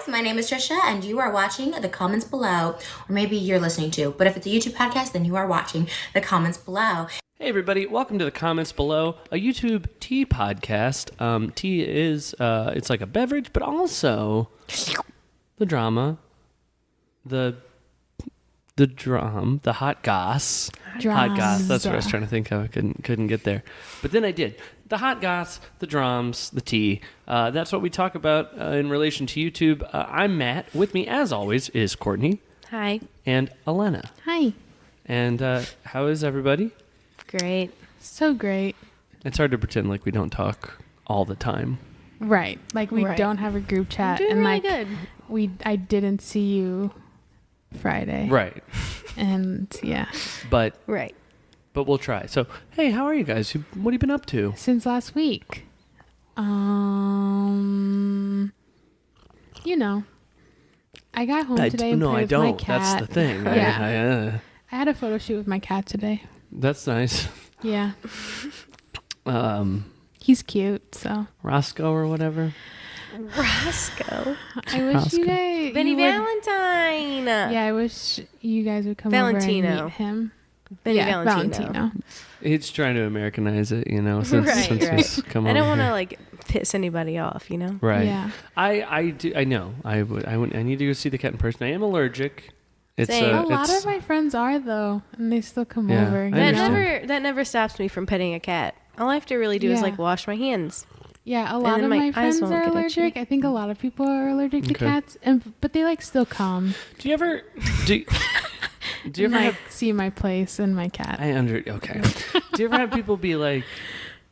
my name is Trisha, and you are watching the comments below. Or maybe you're listening to, but if it's a YouTube podcast, then you are watching the comments below. Hey everybody, welcome to the comments below, a YouTube tea podcast. Tea is, it's like a beverage, but also the drama, the hot goss. Hot goss, that's what I was trying to think of. I couldn't get there. But then I did. The hot goss, the drums, the tea. That's what we talk about in relation to YouTube. I'm Matt. With me, as always, is Courtney. Hi. And Elena. Hi. And how is everybody? Great. So great. It's hard to pretend like we don't talk all the time. Right. Like we don't have a group chat. Doing and really like good. I didn't see you Friday. Right. And yeah. But right. But we'll try. So, hey, how are you guys? What have you been up to? Since last week. You know. I got home today and played with my cat. That's the thing. Yeah. I had a photo shoot with my cat today. That's nice. Yeah. He's cute, so. Roscoe or whatever. Roscoe. I wish you guys. Benny Valentine. Yeah, I wish you guys would come over and meet him. Benny Valentino. He's trying to Americanize it, you know, since he's come over. I don't want to like piss anybody off, you know. Right. Yeah. I do. I know. I need to go see the cat in person. I am allergic. A lot of my friends are though, and they still come over. That never stops me from petting a cat. All I have to really do is like wash my hands. Yeah, a lot of my friends are allergic. I think a lot of people are allergic to cats, but they like still come. Do you ever see my place and my cat? Okay. Do you ever have people be like?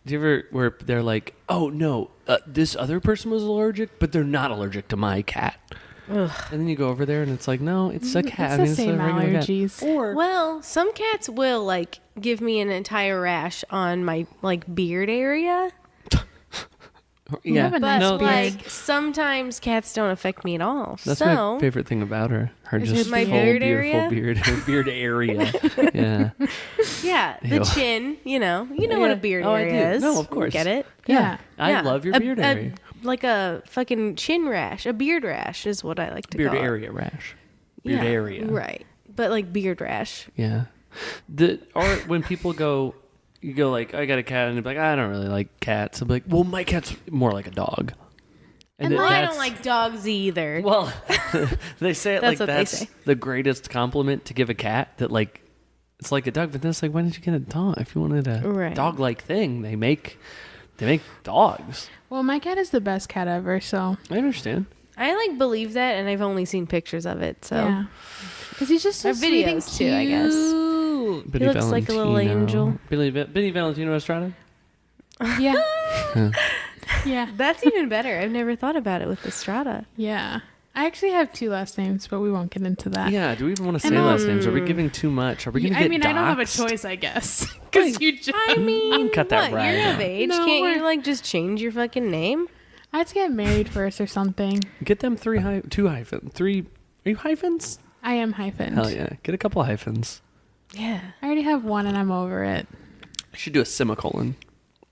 Do you ever where they're like, oh no, this other person was allergic, but they're not allergic to my cat. Ugh. And then you go over there and it's like, no, it's a cat. It's the same allergies. Well, some cats will like give me an entire rash on my like beard area. Yeah, but like sometimes cats don't affect me at all. That's my favorite thing about her. Her just my full, beard beautiful area? beard area. Yeah. Yeah, the chin. You know what a beard area is. No, of course. Get it? Yeah. I love your beard area. Like a fucking chin rash, a beard rash is what I like to call it. Beard area rash. Beard area. Right. But like beard rash. Yeah. Or when people go. You go like, I got a cat, and they're like, I don't really like cats. I'm like, well, my cat's more like a dog. And I don't like dogs either. Well, they say it that's the greatest compliment to give a cat, that like, it's like a dog, but then it's like, why didn't you get a dog? If you wanted a dog-like thing, they make dogs. Well, my cat is the best cat ever, so. I understand. I like believe that, and I've only seen pictures of it, so. Yeah. Because he's just so sweet and cute. Too, I guess. He looks like a little angel. Benny Valentino Estrada? Yeah. Yeah. That's even better. I've never thought about it with Estrada. Yeah. I actually have 2 last names, but we won't get into that. Yeah. Do we even want to say last names? Are we giving too much? Are we going to get doxed? I don't have a choice, I guess. Because you just... I mean, cut that right. You're of age. No, Can't you like just change your fucking name? I had to get married first or something. Get them 2 hyphens. 3... Are you hyphens? I am hyphened. Hell yeah. Get a couple hyphens. Yeah. I already have 1 and I'm over it. You should do a semicolon.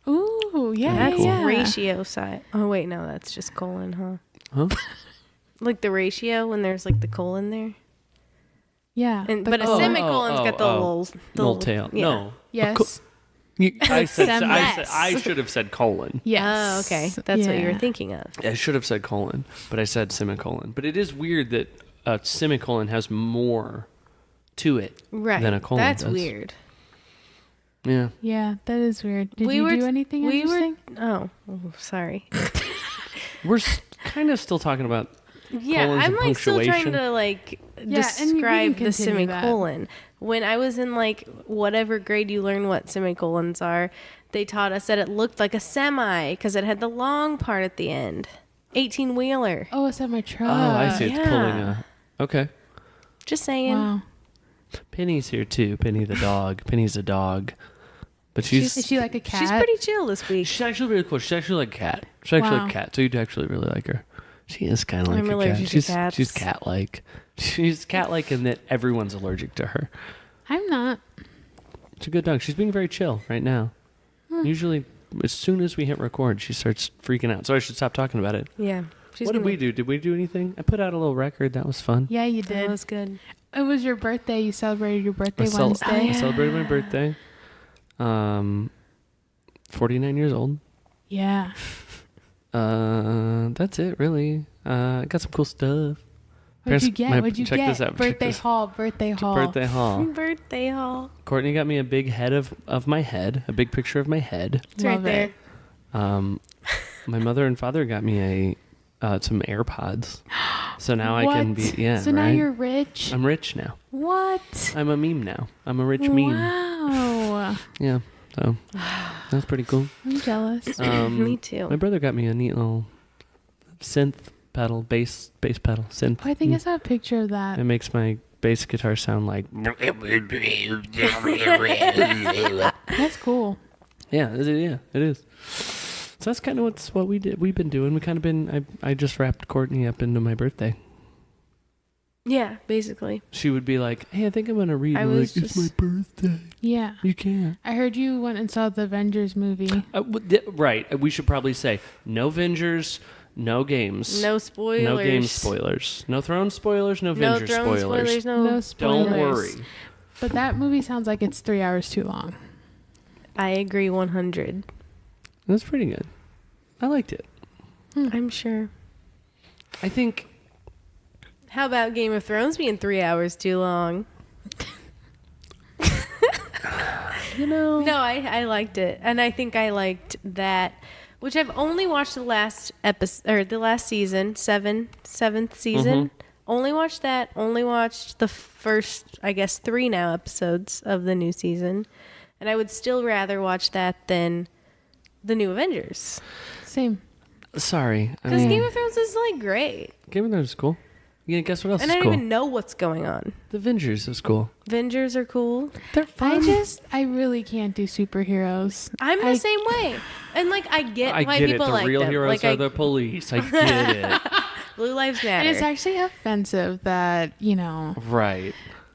Ooh, yeah. That's yeah. ratio side. Oh, wait, no, that's just colon, Huh? Like the ratio when there's like the colon there? Yeah. But a semicolon's got the little tail. Yeah. No. Yes. I should have said colon. Yes. Oh, okay. That's what you were thinking of. I should have said colon, but I said semicolon. But it is weird that a semicolon has more to it than a colon That's does. Weird. Yeah. Yeah, that is weird. Did you do anything interesting? Oh, sorry. We're kind of still talking about colons I'm and like still punctuation. trying to like describe the semicolon. That. When I was in like whatever grade you learn what semicolons are, they taught us that it looked like a semi because it had the long part at the end. 18-wheeler. Oh, it's at my truck. Oh, I see. It's pulling a... Okay. Just saying. Wow. Penny's here too. Penny the dog. Penny's a dog. But is she like a cat? She's pretty chill this week. She's actually really cool. She's actually like a cat. She's actually like a cat. So you'd actually really like her. She is kind of like a cat. She's cat-like. She's cat-like in that everyone's allergic to her. I'm not. She's a good dog. She's being very chill right now. Usually, as soon as we hit record, she starts freaking out. So I should stop talking about it. Yeah. What did we do? Did we do anything? I put out a little record. That was fun. Yeah, you did. That was good. It was your birthday. You celebrated your birthday Wednesday. I celebrated my birthday. 49 years old. Yeah. That's it, really. I got some cool stuff. What'd you get? Check this out. Birthday haul. Courtney got me a big head of my head, a big picture of my head. It's right there. My mother and father got me some AirPods. So now I can be, So now you're rich? I'm rich now. What? I'm a meme now. I'm a rich meme. Wow. Yeah. So that's pretty cool. I'm jealous. Me too. My brother got me a neat little synth pedal, bass pedal, synth. Oh, I think I saw a picture of that. It makes my bass guitar sound like. That's cool. Yeah, it is. So that's kind of what we've been doing. We kind of been. I just wrapped Courtney up into my birthday. Yeah, basically. She would be like, "Hey, I think I'm gonna read." It's my birthday. Yeah. You can't. I heard you went and saw the Avengers movie. Right. We should probably say no Avengers, no games, no spoilers, no game spoilers, no Throne spoilers, no Avengers spoilers. No spoilers. Don't worry. But that movie sounds like it's 3 hours too long. I agree 100. That's pretty good. I liked it. I'm sure. I think. How about Game of Thrones being 3 hours too long? No, I liked it, and I think I liked that, which I've only watched the last episode or the last season, seventh season. Only watched that. Only watched the first, I guess, 3 now episodes of the new season, and I would still rather watch that than the new Avengers. Same. Sorry, because Game of Thrones is like great. Game of Thrones is cool. Yeah, guess what else is cool? And I don't even know what's going on. The Avengers is cool. Avengers are cool. They're fun. I really can't do superheroes. I'm the same way. And like, I get why people like them. The real heroes are the police. I get it. Blue Lives Matter. And it's actually offensive that, Right.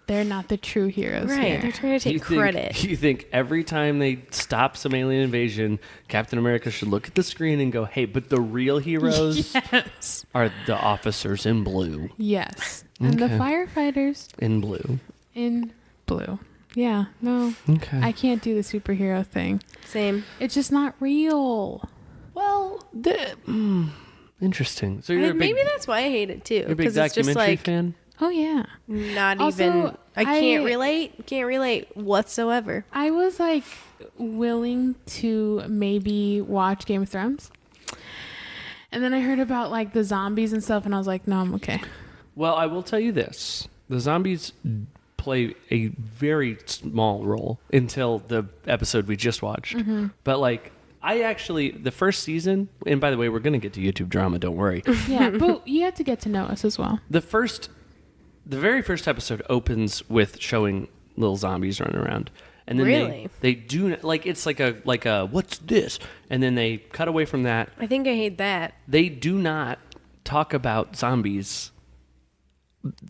They're not the true heroes right. here. They're trying to take credit. You think every time they stop some alien invasion, Captain America should look at the screen and go, hey, but the real heroes are the officers in blue. Yes. And the firefighters. In blue. In blue. Yeah. No. Okay. I can't do the superhero thing. Same. It's just not real. Well, interesting. So you're maybe that's why I hate it too. You're a big documentary fan? Oh yeah. Not also, even. I can't relate. Can't relate whatsoever. I was like willing to maybe watch Game of Thrones, and then I heard about like the zombies and stuff, and I was like, no, I'm okay. Well, I will tell you this: the zombies play a very small role until the episode we just watched. But like, I actually the first season, and by the way, we're gonna get to YouTube drama. Don't worry. Yeah, but you have to get to know us as well. The very first episode opens with showing little zombies running around, and then they do like it's like a what's this, and then they cut away from that. I think I hate that. They do not talk about zombies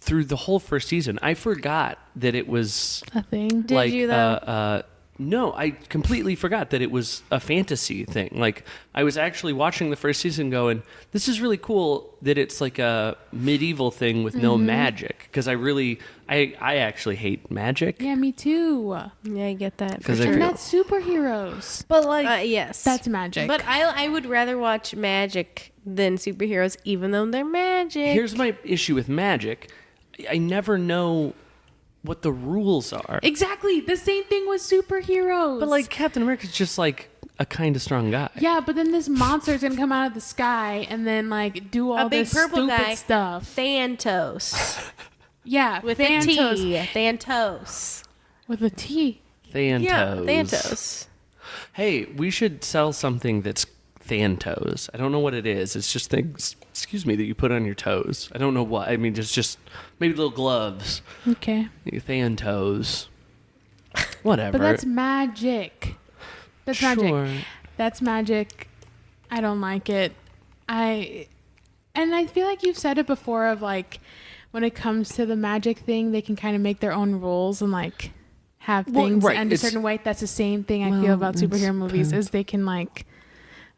through the whole first season. I forgot that it was a thing. Did you though? No, I completely forgot that it was a fantasy thing. Like, I was actually watching the first season going, this is really cool that it's like a medieval thing with no magic. Because I actually hate magic. Yeah, me too. Yeah, I get that. And that's superheroes. But like, yes. That's magic. But I would rather watch magic than superheroes, even though they're magic. Here's my issue with magic. I never know what the rules are. Exactly. The same thing with superheroes. But like Captain America's just like a kind of strong guy. Yeah, but then this monster is going to come out of the sky and then like do all this stupid stuff. Thanos. Yeah, with Thanos. a T. Thanos. With a T. Thanos. Yeah, Thanos. Hey, we should sell something that's Thantos. I don't know what it is. It's just things, excuse me, that you put on your toes. I don't know what. I mean, it's just maybe little gloves. Okay. Thantos. Whatever. But that's magic. That's magic. That's magic. I don't like it. And I feel like you've said it before of like, when it comes to the magic thing, they can kind of make their own rules and like have things end a certain way. That's the same thing I feel about superhero movies is they can like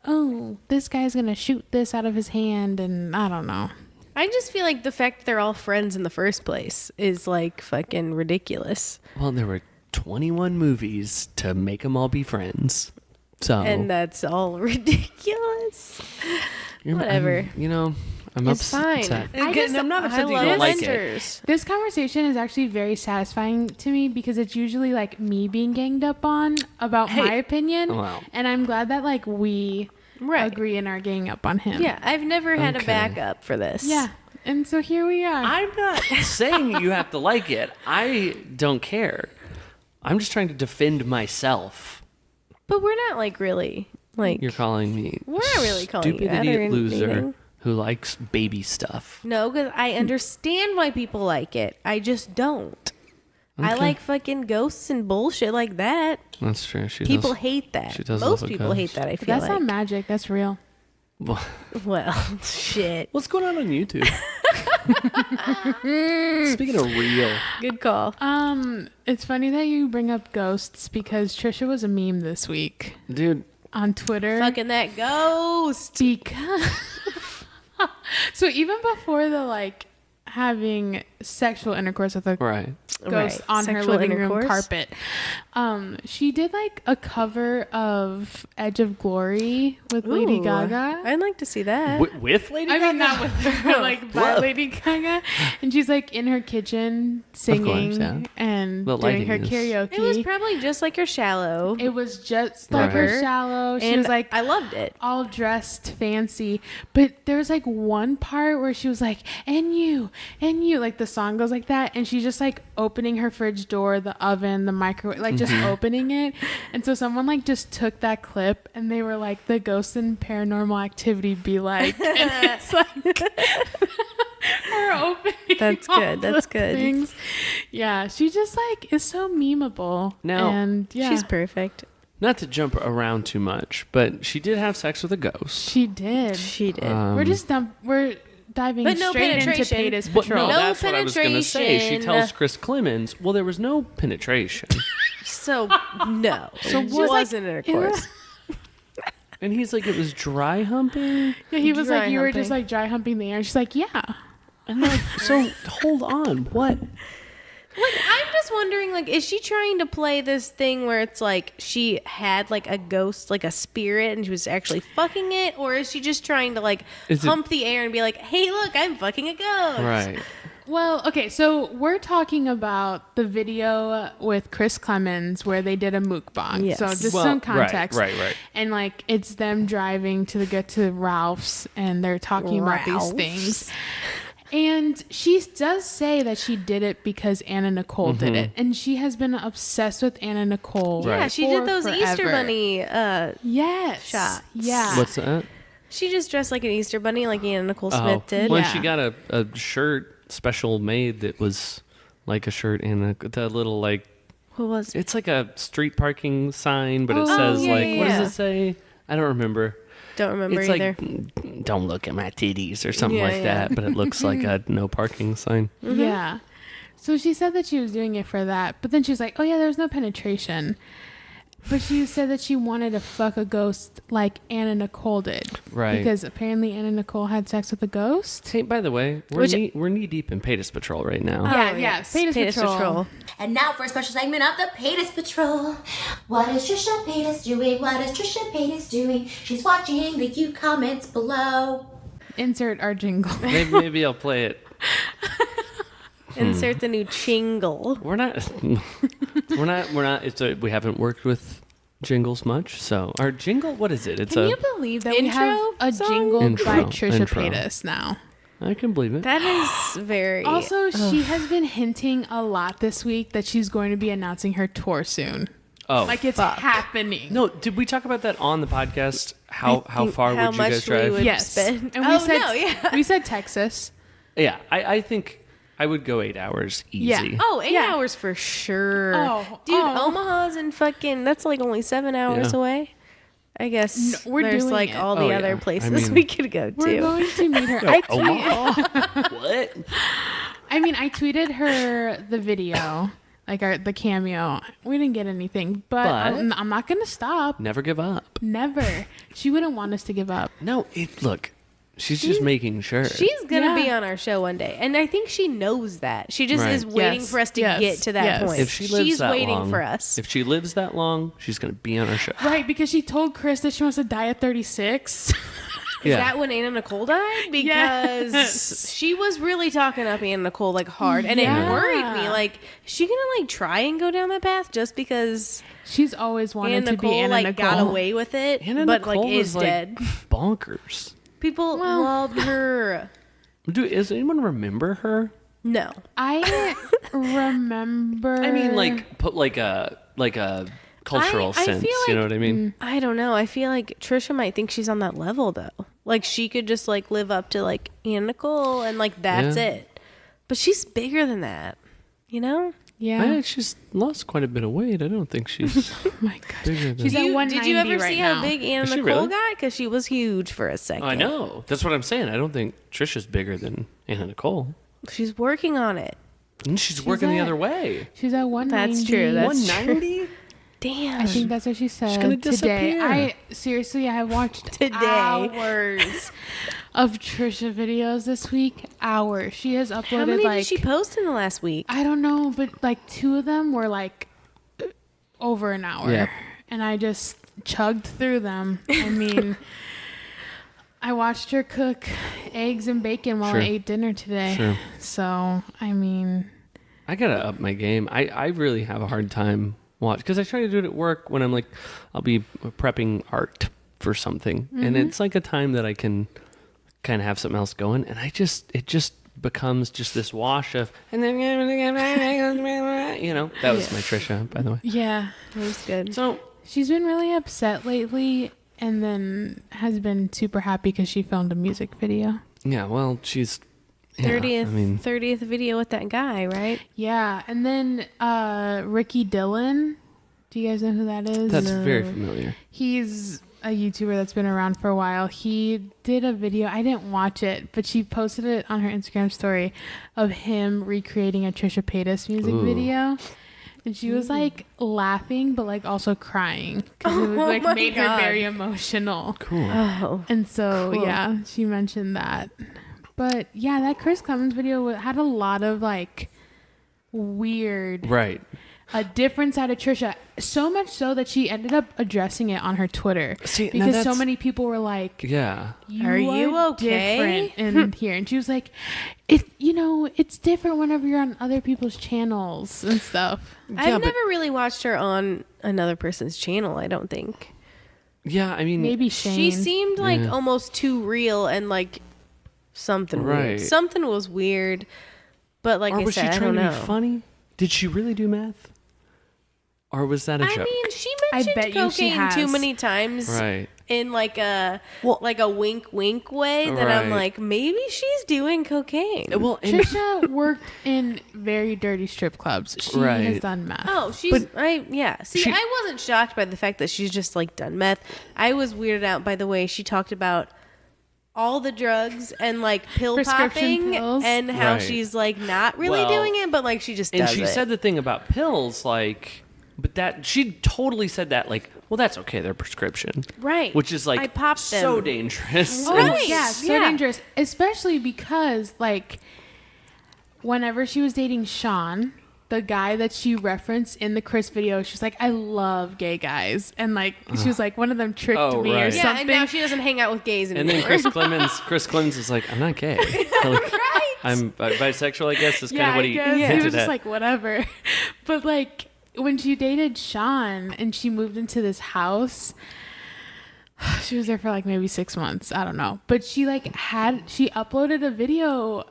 oh, this guy's going to shoot this out of his hand. And I don't know. I just feel like the fact that they're all friends in the first place is like fucking ridiculous. Well, there were 21 movies to make them all be friends. So, And that's all ridiculous. Whatever. I'm It's fine. upset. I'm not upset that you don't like it. This conversation is actually very satisfying to me because it's usually like me being ganged up on about my opinion. Wow. And I'm glad that like we agree and are ganging up on him. Yeah, I've never had a backup for this. Yeah. And so here we are. I'm not saying you have to like it. I don't care. I'm just trying to defend myself. But we're not like really like. You're calling me We're not really calling stupid you that idiot or loser anything. who likes baby stuff. No, because I understand why people like it. I just don't. I like fucking ghosts and bullshit like that. That's true. People hate that. She does Most love a people ghost. hate that. I feel That's like. not magic. That's real. Well, shit. What's going on YouTube? Speaking of real. Good call. It's funny that you bring up ghosts because Trisha was a meme this week Dude. on Twitter. Fucking that ghost. Because so even before the like having sexual intercourse with a Right. ghost Right. on her Sexual living intercourse? room carpet, she did like a cover of Edge of Glory with Lady Ooh, Gaga. I'd like to see that. With Lady I Gaga? mean, not with her, like by Whoa. Lady Gaga. And she's like in her kitchen singing yeah. and The doing her lighting is- karaoke. It was probably just like her Shallow. It was just like her Right. Shallow. She and was like I loved it. all dressed fancy. But there was like one part where she was like, and you, like the song goes like that. And she's just like opening her fridge door, the oven, the microwave, like just opening it. And so someone like just took that clip and they were like, the Ghost and Paranormal Activity be like. And it's like her opening. That's all good. That's the good. things. Yeah, she just like is so memeable. Now- and yeah, She's perfect. Not to jump around too much, but she did have sex with a ghost. she did. She did. We're diving But no straight into penetration. Paytas But Patrol. no, No that's what I was going to say. She penetration. tells Chris Klemens, well, there was no penetration. So no. So was like- wasn't intercourse. And he's like, it was dry humping? Yeah, he was Dry like, you were humping. just like dry humping the air. And she's like, yeah. And I'm like, so hold on. What? Like, I'm just wondering, like, is she trying to play this thing where it's like she had like a ghost, like a spirit, and she was actually fucking it, or is she just trying to like Is it- hump the air and be like, "Hey, look, I'm fucking a ghost"? Right. Well, okay, so we're talking about the video with Chris Klemens where they did a mukbang. Yes. So just Well, some right, context. right. And like it's them driving to get to Ralph's and they're talking about these Ralph's. things. And she does say that she did it because Anna Nicole did it. And she has been obsessed with Anna Nicole. Yeah, she for did those Easter forever. Bunny. Yes. shots. Yeah. What's that? She just dressed like an Easter Bunny, like Anna Nicole Smith did. When Yeah. she got a shirt special made that was like a shirt and the little like, Who was? it's like a street parking sign, but it Oh, says yeah, like, yeah, what yeah. does it say? I don't remember. Don't remember It's either. like, don't look at my titties or something Yeah, like yeah. that, but it looks like a no parking sign. Yeah. So she said that she was doing it for that, but then she was like, "Oh yeah, there's no penetration." But she said that she wanted to fuck a ghost like Anna Nicole did, Right. Because apparently Anna Nicole had sex with a ghost. Hey, by the way, we're knee deep in Paytas Patrol right now. Yeah, yes. Paytas Patrol. And now for a special segment of the Paytas Patrol. What is Trisha Paytas doing? What is Trisha Paytas doing? She's watching the You comments below. Insert our jingle. Maybe I'll play it. Insert the new chingle. We're not. We haven't worked with jingles much, so our jingle. What is it? It's Can you believe that we Intro have a song? jingle Intro, by Trisha intro. Paytas now? I can believe it. That is very. Also, she has been hinting a lot this week that she's going to be announcing her tour soon. Oh, Like it's fuck. happening. no! Did we talk about that on the podcast? How far how would you much guys we drive? would- Yes. spend. And Oh, we said no, yeah. we said Texas. Yeah, I think I would go 8 hours easy. Yeah. Oh, 8 Yeah. hours for sure. Oh, Dude, oh. Omaha's in fucking, that's like only 7 hours Yeah. away. I guess No, we're there's doing like it. all Oh, the yeah. other I places mean- we could go We're to. going to meet her. Omaha? What? I mean, I tweeted her the video like the cameo. We didn't get anything, but I'm not gonna stop. Never give up. Never. She wouldn't want us to give up. No, look, she's just making sure. She's gonna be on our show one day, and I think she knows that. She just is waiting for us to get to that point. If she's waiting long, for us. If she lives that long, she's gonna be on our show. Right, because she told Chris that she wants to die at 36. Is that when Anna Nicole died? Because she was really talking up Anna Nicole like hard, and it worried me. Like, is she gonna like try and go down that path just because she's always wanted Anna to Nicole be Anna like Nicole. got away with it, Anna but Nicole like is dead. Bonkers. People loved her. Does anyone remember her? No, I remember. I mean, like put like a cultural I sense. feel You know what I mean? I don't know. I feel like Trisha might think she's on that level though. Like she could just like live up to like Anna Nicole and like that's it. But she's bigger than that. You know? Yeah. She's lost quite a bit of weight. I don't think she's Oh my god. bigger than. She's at 190 Did you ever right see now. how big Anna Is she Nicole really? got? Because she was huge for a second. I know. That's what I'm saying. I don't think Trisha's bigger than Anna Nicole. She's working on it. And she's working the other way. She's at 190. That's true. That's 190? Damn. I think that's what she said gonna today. disappear. I have watched Today. hours of Trisha videos this week. Hours. She has uploaded How many like did she post in the last week? I don't know, but like 2 of them were like over an hour. Yeah. And I just chugged through them. I mean, I watched her cook eggs and bacon while I ate dinner today. Sure. So, I mean, I gotta up my game. I really have a hard time because I try to do it at work when I'm like, I'll be prepping art for something, and it's like a time that I can kind of have something else going, and it just becomes just this wash of, and then that was my Trisha, by the way. yeah. It was good. So She's been really upset lately and then has been super happy because she filmed a music video. yeah, well, she's 30th video with that guy, right? Yeah. And then Ricky Dillon. Do you guys know who that is? that's very familiar. He's a YouTuber that's been around for a while. He did a video. I didn't watch it, but she posted it on her Instagram story of him recreating a Trisha Paytas music video. And she was like laughing, but like also crying because it was like made her very emotional. Cool. Oh. And so, yeah, she mentioned that. But yeah, that Chris Klemens video had a lot of like weird, Right. a different side of Trisha. So much so that she ended up addressing it on her Twitter. See, now because so that's- many people were like, Yeah. Are you okay? different in here. And she was like, it's different whenever you're on other people's channels and stuff. I've never really watched her on another person's channel, I don't think. Yeah, I mean, Maybe Shane. She seemed like almost too real and like something Right. weird. Something was weird. But like or I was said, she I trying don't to know. be funny? Did she really do meth? Or was that a joke? I mean, she I mentioned bet you she cocaine too has. many times Right. in like a wink wink way that I'm Right. like, maybe she's doing cocaine. Well, and Trisha worked in very dirty strip clubs. She Right. has done meth. Oh, See, She- I wasn't shocked by the fact that she's just like done meth. I was weirded out by the way she talked about all the drugs and like pill Prescription popping pills. and how Right. she's like not really Well, doing it, but like she just and does she it. said the thing about pills, like, but that she totally said that, like, well, that's okay, they're prescription, Right. Which is like I popped so them. dangerous. Oh, Right. yeah, so Yeah. dangerous. Especially because, like, whenever she was dating Sean, the guy that she referenced in the Chris video, she's like, I love gay guys. And, like, she was like, one of them tricked Oh, me or right. yeah, something. and now she doesn't hang out with gays And anymore. then Chris Klemens is like, I'm not gay. Like, Right. I'm bisexual, I guess, is kind yeah, of what I he guess. He hinted was just at. like, whatever. But, like, when she dated Sean and she moved into this house, she was there for like maybe 6 months. I don't know. But she she uploaded a video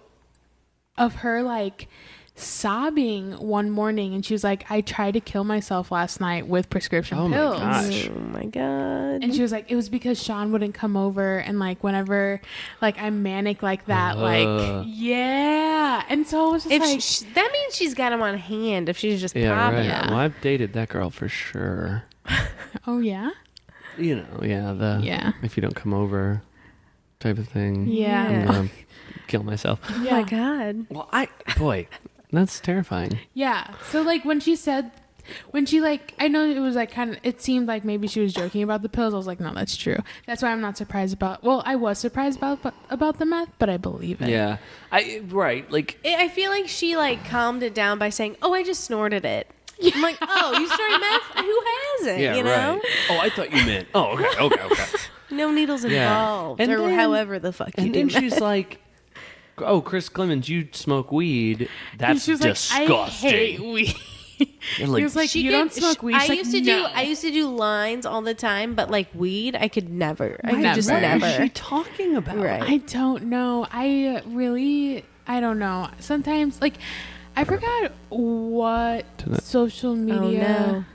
of her like sobbing one morning, and she was like, I tried to kill myself last night with prescription Oh my pills. gosh. Oh my god. And she was like, it was because Sean wouldn't come over, and like whenever like I'm manic like that, like yeah. And so it was just If like that means she's got him on hand if she's just Yeah, popping. right. Well, I've dated that girl for sure. oh yeah. You know, yeah, if you don't come over type of thing. Yeah. I'm gonna kill myself. Oh my god. Well, That's terrifying. Yeah. So like when she like, I know it was like kind of, it seemed like maybe she was joking about the pills. I was like, no, that's true. That's why I'm not surprised about, well, I was surprised about the meth, but I believe it. Yeah. Like, I feel like she like calmed it down by saying, "Oh, I just snorted it." I'm like, "Oh, you snorted meth? Who hasn't?" yeah, you know? right. Oh, I thought you meant. Oh, okay. No needles involved, And or then- however the fuck you And do. then meth. she's like, "Oh, Chris Klemens, you smoke weed? That's She was disgusting." like, I hate weed. And, like, He was like, you don't smoke weed. I She's used like, to no. I used to do lines all the time, but like weed, I could never. I could Never. just what never. is she talking about? Right. I don't know. I don't know. Sometimes, like, I forgot what social media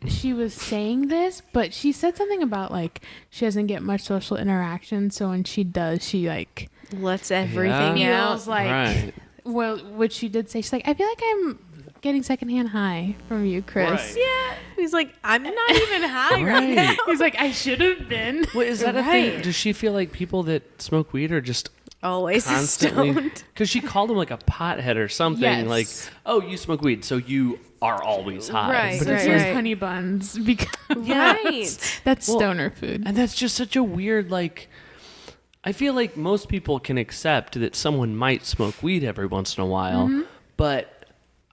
she was saying this, but she said something about like she doesn't get much social interaction, so when she does, she like Lets everything Yeah. out. feels like Right. well, which she did say, she's like, I feel like I'm getting secondhand high from you, Chris. Right. Yeah. He's like, I'm not even high right now. Right. He's like, I should have been. What is that a thing? Right. Does she feel like people that smoke weed are just Always constantly? stoned. Because she called him like a pothead or something. Yes. Like, oh, you smoke weed, so you are always high. Right, But So it's here's like- honey buns because Right. that's Well, stoner food. And that's just such a weird, like, I feel like most people can accept that someone might smoke weed every once in a while, but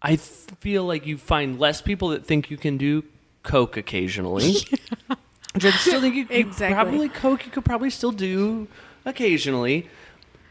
I feel like you find less people that think you can do coke occasionally. Which I still think you Exactly. probably coke you could probably still do occasionally.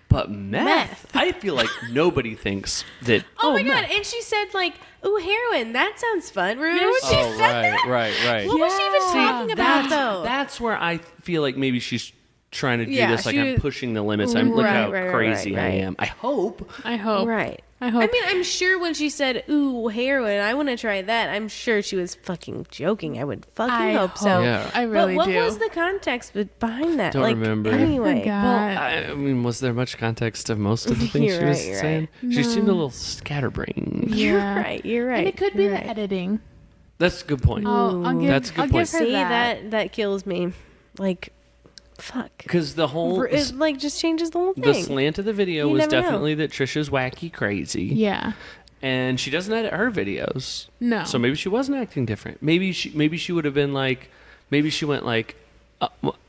But meth, I feel like nobody thinks that. Oh, my meth. God. And she said, like, ooh, heroin. That sounds fun. Remember when she Oh, said right, that? right. What was she even Yeah. talking about, though? That's where I feel like maybe she's trying to do Yeah, this. Like, she I'm was- pushing the limits. I'm look Right, how right, crazy right, I right. am. I hope. I hope. Right. I hope. I mean, I'm sure when she said, ooh, heroin, I want to try that, I'm sure she was fucking joking. I would fucking I hope so. hope. Yeah. I really but what do. was the context behind that? Don't like, remember. Anyway. forgot. I mean, was there much context of most of the things You're she was right, you're saying? right. She seemed a little scatterbrained. You're Yeah. right. You're right. And it could be you're the right. editing. That's a good point. I'll give, That's a good I'll point. give her See, that. that kills me. Like, fuck. Because the whole It, like, just changes the whole the thing. slant of the video You was never know. definitely that Trisha's wacky crazy, Yeah. and she doesn't edit her videos. No. So maybe she wasn't acting different. Maybe she would have been like, maybe she went like,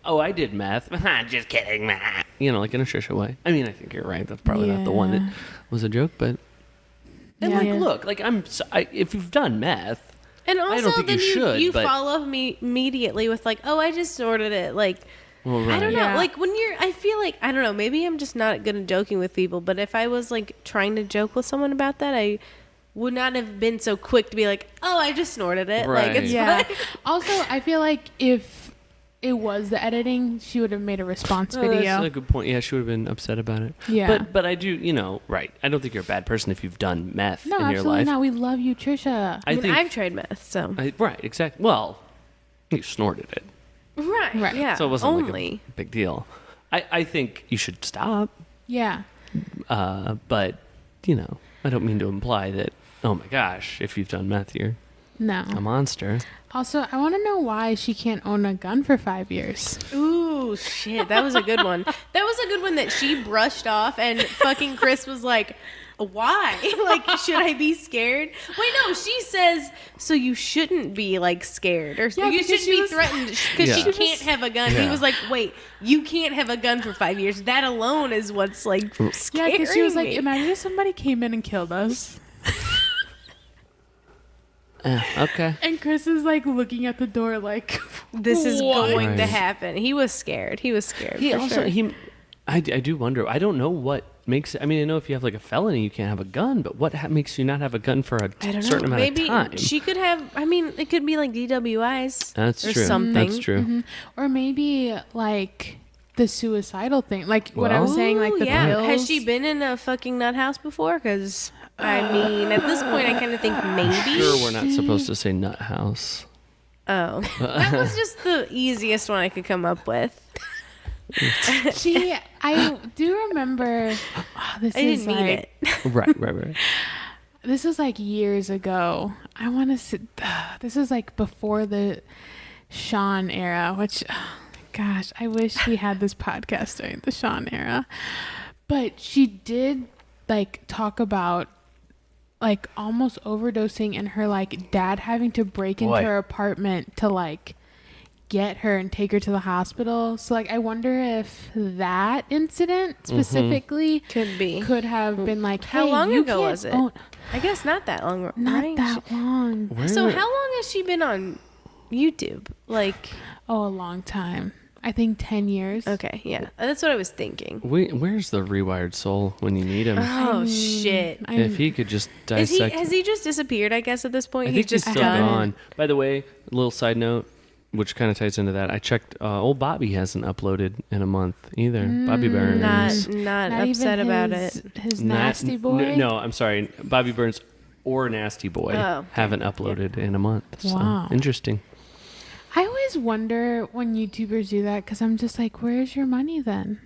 oh, I did meth. Just kidding. You know, like in a Trisha way. I mean, I think you're right. That's probably not the one Yeah. that was a joke, but and Yeah. like, Yeah. look, like if you've done meth, And I also, don't think then you should, you but- follow me immediately with like, "Oh, I just snorted it." Like, well, right. I don't know. Yeah. Like when I feel like I don't know. Maybe I'm just not good at joking with people. But if I was like trying to joke with someone about that, I would not have been so quick to be like, "Oh, I just snorted it." Right. Like it's Yeah. fine. Also, I feel like if it was the editing, she would have made a response Oh, video. that's a good point. Yeah, she would have been upset about it. Yeah. But I do, you know, right. I don't think you're a bad person if you've done meth No, in your absolutely life. not. We love you, Trisha. I mean, I've tried meth, so Right, exactly. Well, you snorted it, right, yeah. so it wasn't only. like a big deal. I think you should stop, Yeah. but, you know, I don't mean to imply that, oh my gosh, if you've done meth, you're No. a monster. Also, I want to know why she can't own a gun for 5 years. Ooh, shit, that was a good one. That was a good one that she brushed off, and fucking Chris was like, "Why? Like, should I be scared?" Wait, no, she says, "So you shouldn't be like scared, or Yeah, you because shouldn't she be was- threatened because Yeah. she can't have a gun." He Yeah. was like, "Wait, you can't have a gun for 5 years. That alone is what's like Yeah, scaring because she was like, me." imagine if somebody came in and killed us. Okay. And Chris is like looking at the door like, This is what? going to Right. happen. He was scared. He was scared. He for also, sure. I do wonder, I don't know what makes it, I mean, I know if you have like a felony, you can't have a gun, but what makes you not have a gun for a I don't certain know. amount Maybe of time? she could have. I mean, it could be like DWIs. That's or true. Something. That's true. Mm-hmm. Or maybe like the suicidal thing. Like what I was Well- saying, like the Ooh, yeah. pills. Has she been in a fucking nut house before? Because I mean, at this point, I kind of think maybe. Sure, we're not supposed to say nut house. Oh, that was just the easiest one I could come up with. I do remember. This I is didn't mean like, it. Right. This was like years ago. I want to say this is like before the Sean era, which, gosh, I wish we had this podcast during the Sean era. But she did like talk about like almost overdosing and her like dad having to break into her apartment to like get her and take her to the hospital. So like I wonder if that incident specifically could have been like, how long ago was it? I guess not that long. Not that long. So how long has she been on YouTube? Like, a long time. I think 10 years. Okay, yeah. That's what I was thinking. Where's the rewired soul when you need him? Oh, shit. If he could just dissect. Has he just disappeared, I guess, at this point? I think he's still gone. By the way, a little side note, which kind of ties into that. I checked, old Bobby hasn't uploaded in a month either. Bobby Burns. Not upset about it. His Nasty Boy? No, I'm sorry. Bobby Burns or Nasty Boy haven't uploaded in a month. Wow. So, interesting. I always wonder when YouTubers do that because I'm just like, where's your money then?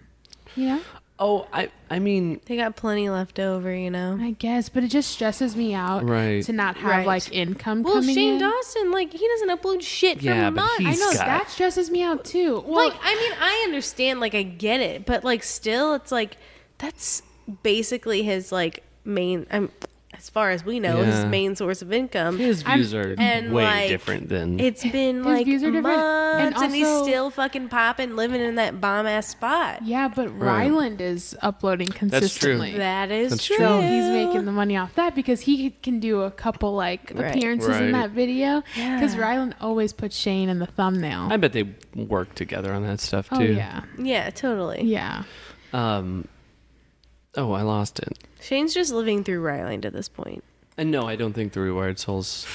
You know? Oh, I mean... They got plenty left over, you know? I guess, but it just stresses me out to not have, like, income coming in. Well, Shane Dawson, like, he doesn't upload shit for months. I know, that stresses me out, too. Well, like, I mean, I understand, like, I get it, but, like, still, it's like, that's basically his, like, main... as far as we know, his main source of income. His views are way different than... It's been, like, months, and he's still fucking popping, living in that bomb-ass spot. Yeah, but Ryland is uploading consistently. That is true. So he's making the money off that because he can do a couple, like, appearances in that video. Because Ryland always puts Shane in the thumbnail. I bet they work together on that stuff, too. Oh, yeah. Yeah, totally. Yeah. Oh, I lost it. Shane's just living through Ryland at this point. And no, I don't think the Rewired Soul's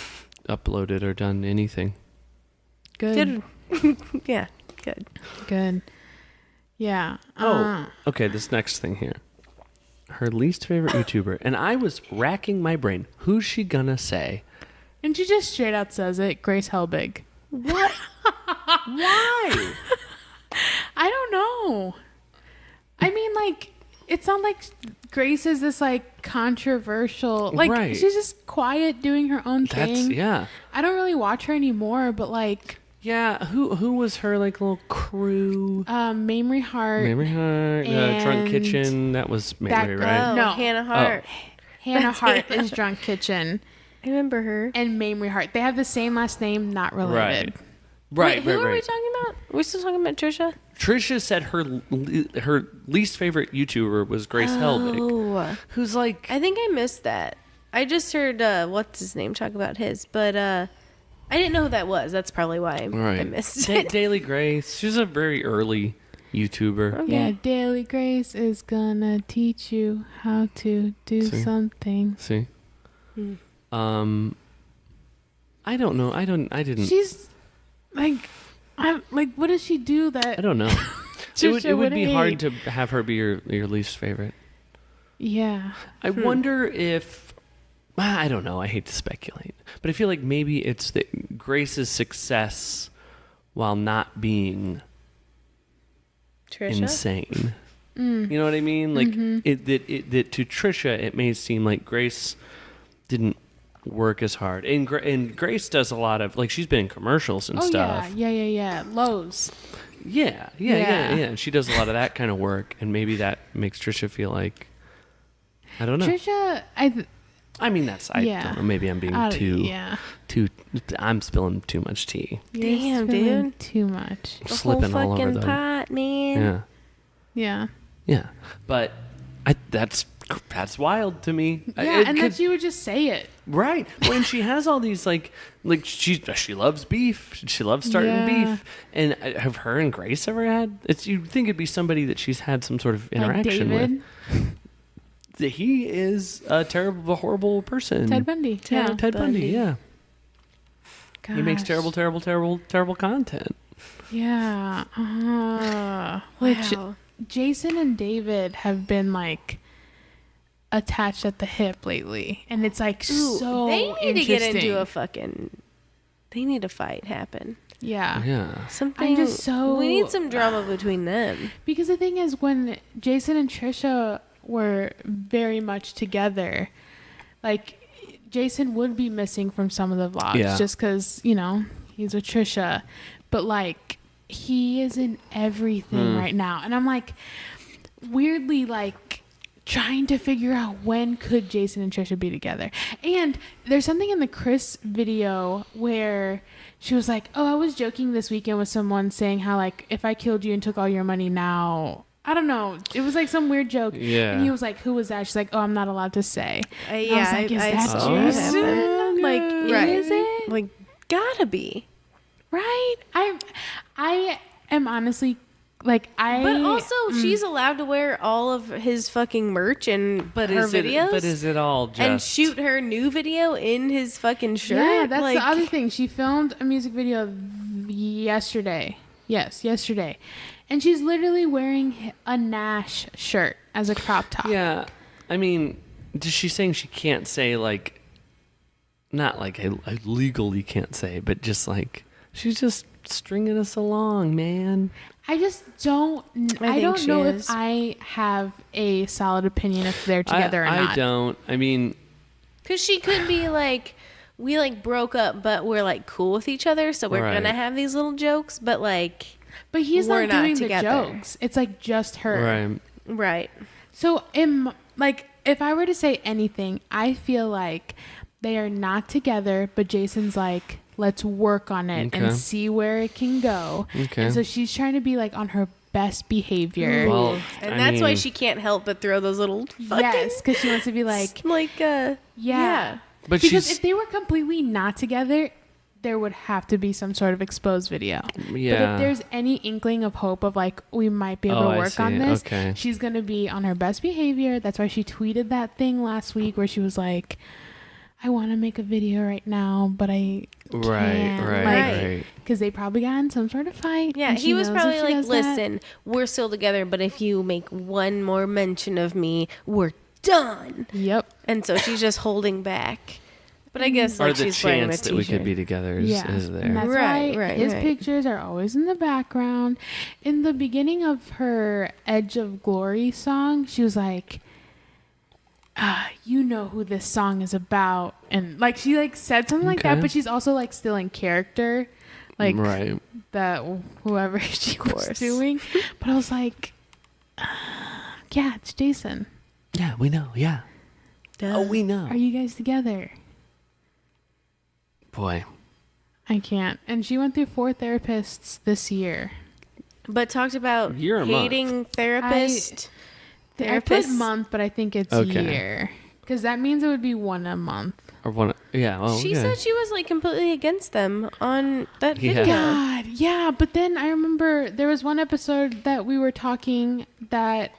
uploaded or done anything. Good. Yeah, good. Good. Yeah. Okay, this next thing here. Her least favorite YouTuber. And I was racking my brain. Who's she gonna say? And she just straight out says it. Grace Helbig. What? Why? I don't know. I mean, like... It sounds like Grace is this like controversial, like she's just quiet doing her own thing. I don't really watch her anymore, but like who was her like little crew? Mamrie Hart, Drunk Kitchen. That was Mamrie, right? No, Hannah Hart. Hannah Hart is Drunk Kitchen. I remember her. And Mamrie Hart. They have the same last name, not related. Wait, who are we talking about? Are we still talking about Trisha? Trisha said her least favorite YouTuber was Grace Helbig. Who's like... I think I missed that. I just heard, what's his name, talk about his. But I didn't know who that was. That's probably why I missed it. Daily Grace. She's a very early YouTuber. Okay. Yeah, Daily Grace is gonna teach you how to do something. See? I don't know. I didn't... She's... what does she do that? I don't know. it would be hard to have her be your least favorite. Yeah. I wonder if... I don't know. I hate to speculate. But I feel like maybe it's Grace's success while not being insane. You know what I mean? Like, that to Trisha, it may seem like Grace didn't work as hard, and Grace does a lot of, like, she's been in commercials and stuff. Yeah. Lowe's. Yeah. She does a lot of that kind of work, and maybe that makes Trisha feel like, I don't know. Trisha, I mean, that's I don't know. Maybe I'm being too. I'm spilling too much tea. Damn, dude, too much. The slipping whole all over the pot, man. Yeah. But that's wild to me. Yeah, and that you would just say it. Right. When she has all these like she loves beef. She loves starting beef. And have her and Grace ever had? You'd think it'd be somebody that she's had some sort of interaction with. He is a terrible, horrible person. Ted Bundy. Ted Bundy. Yeah. Gosh. He makes terrible content. Yeah. Which Jason and David have been like attached at the hip lately, and it's like so they need to get into they need a fight happen. Yeah. Something. We need some drama between them. Because the thing is, when Jason and Trisha were very much together, like Jason would be missing from some of the vlogs just because, he's with Trisha, but like he is in everything right now. And I'm like, weirdly, like trying to figure out when could Jason and Trisha be together. And there's something in the Chris video where she was like, oh, I was joking this weekend with someone saying how, like, if I killed you and took all your money now, I don't know. It was like some weird joke. Yeah. And he was like, who was that? She's like, oh, I'm not allowed to say. Yeah, I was like, is that Jason? Like, Right. is it? Like, gotta be. Right? I am honestly, like, But also, she's allowed to wear all of his fucking merch and her videos. But is it all just... And shoot her new video in his fucking shirt? Yeah, that's like, the other thing. She filmed a music video yesterday. Yes, yesterday. And she's literally wearing a Nash shirt as a crop top. Yeah. I mean, she's saying she can't say, like... Not like I legally can't say, but just like... She's just stringing us along, man. I just don't... I don't know if I have a solid opinion if they're together or not. I don't. I mean... Because she could be like... We, like, broke up, but we're, like, cool with each other, so we're Right. gonna have these little jokes, but, like... But he's we're not doing together. the jokes. It's, like, just her. Right. Right. So, like, if I were to say anything, I feel like they are not together, but Jason's like, let's work on it and see where it can go. Okay. And so she's trying to be, like, on her best behavior. Well, And that's why she can't help but throw those little fucking... Yes, because she wants to be like... yeah. But because if they were completely not together, there would have to be some sort of exposed video. Yeah. But if there's any inkling of hope of, like, we might be able to work on this, she's going to be on her best behavior. That's why she tweeted that thing last week where she was like, I want to make a video right now, but I can't. Right. Because they probably got in some sort of fight. Yeah, he was probably like, listen, we're still together, but if you make one more mention of me, we're done. Yep. And so she's just holding back. But I guess like she's wearing a chance t-shirt. that we could be together is there. And that's why his pictures are always in the background. In the beginning of her Edge of Glory song, she was like, you know who this song is about. And like she like said something like that, but she's also like still in character. Like that whoever she was doing. But I was like, yeah, it's Jason. Yeah, we know. Yeah. Duh. Oh, we know. Are you guys together? Boy. I can't. And she went through 4 therapists this year. But talked about hating therapists. I put month, but I think it's year. Because that means it would be 1 a month. Or 1, yeah. Well, she said she was like completely against them on that video. God, yeah. But then I remember there was one episode that we were talking that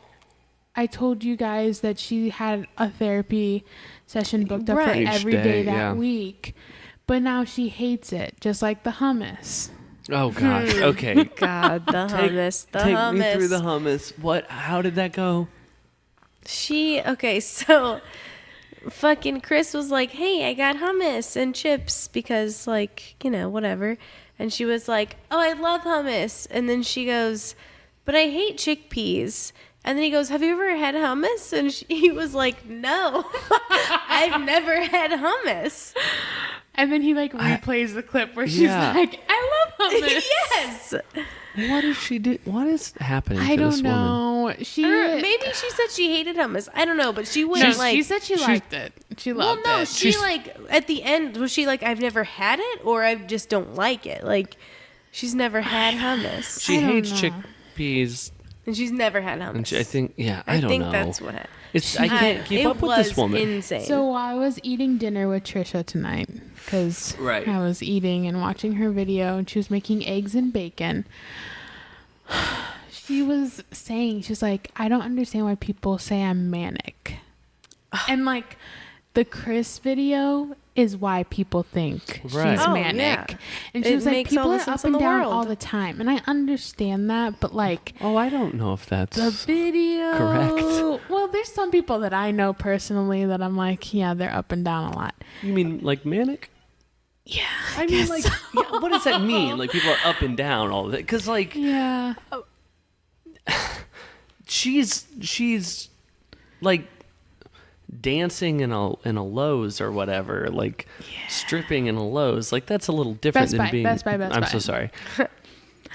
I told you guys that she had a therapy session booked up for every day that week. But now she hates it, just like the hummus. Oh, God. Okay. God, the hummus. Take me through the hummus. What? How did that go? So fucking Chris was like, hey, I got hummus and chips because, like, you know, whatever. And she was like, oh, I love hummus. And then she goes, but I hate chickpeas. And then he goes, have you ever had hummus? And he was like, no, I've never had hummus. And then he like replays the clip where she's like, I love hummus. Yes. What did she do? What is happening to this woman? I don't know. Maybe she said she hated hummus. I don't know, but she wouldn't she said she liked it. She loved it. Well, no, she like at the end was she like I've never had it or I just don't like it. Like she's never had hummus. She hates chickpeas. And she's never had hummus. And I think, I don't know. I think that's what happened. I can't keep up with this woman. Insane. So I was eating dinner with Trisha tonight because I was eating and watching her video, and she was making eggs and bacon. She was saying, she's like, I don't understand why people say I'm manic. And like the Chris video is why people think she's manic. Yeah. And she was like, people are up and down all the time. And I understand that, but like... Oh, I don't know if that's the video correct. Well, there's some people that I know personally that I'm like, yeah, they're up and down a lot. You mean like manic? Yeah. I mean like, what does that mean? Like people are up and down all the... Because like... Yeah. She's like... dancing in a Lowe's or whatever, like stripping in a Lowe's, like that's a little different than being. Best Buy. I'm so sorry.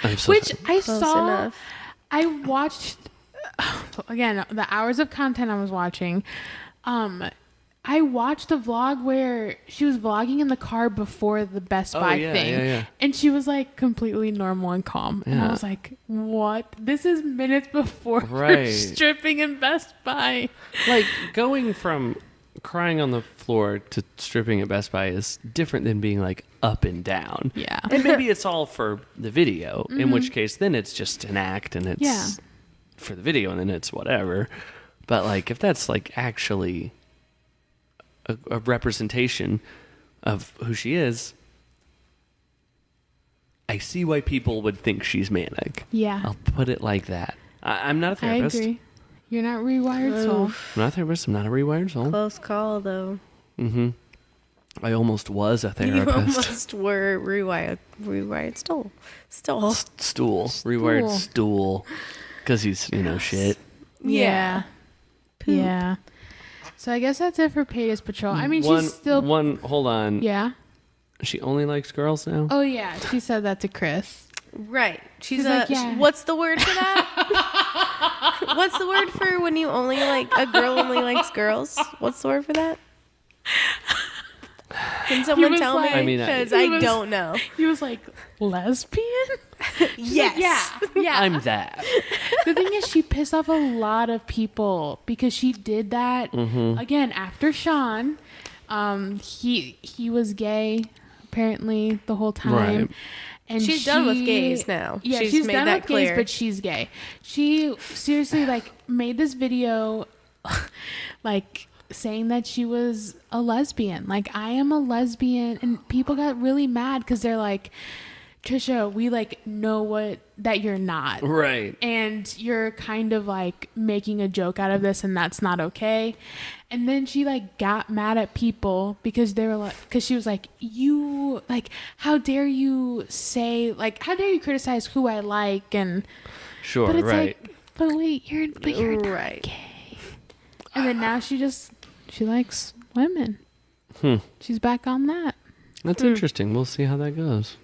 I'm so Which sorry. I saw. I watched again, the hours of content I was watching, I watched the vlog where she was vlogging in the car before the Best Buy thing. Yeah. And she was like completely normal and calm. And I was like, what? This is minutes before her stripping in Best Buy. Like, going from crying on the floor to stripping at Best Buy is different than being like up and down. Yeah. And maybe it's all for the video, in which case then it's just an act and it's for the video and then it's whatever. But like, if that's like actually a representation of who she is, I see why people would think she's manic. Yeah. I'll put it like that. I'm not a therapist. I agree. You're not rewired soul. I'm not a therapist. I'm not a rewired soul. Close call, though. Mm-hmm. I almost was a therapist. You almost were rewired stool. Rewired stool. Because he's, shit. Yeah. Yeah. So I guess that's it for Paytas Patrol. I mean, she's still... hold on. Yeah? She only likes girls now? Oh, yeah. She said that to Chris. Right. She's like, what's the word for that? What's the word for when you only like a girl only likes girls? What's the word for that? Can someone tell me? Because I don't know. He was like, lesbian? Yes. Yeah. I'm that. The thing is, she pissed off a lot of people because she did that again after Sean. He was gay apparently the whole time. Right. And she's done with gays now. Yeah, she's made done that with clear. gays, but she's gay. She seriously made this video saying that she was a lesbian. Like, I am a lesbian, and people got really mad because they're like, Trisha, we know that you're not. Right. And you're kind of making a joke out of this, and that's not okay. And then she got mad at people because they were because she was you how dare you say how dare you criticize who I like, and sure, but it's right. But wait, you're not right. gay. And then now she likes women. She's back on that. That's interesting. We'll see how that goes.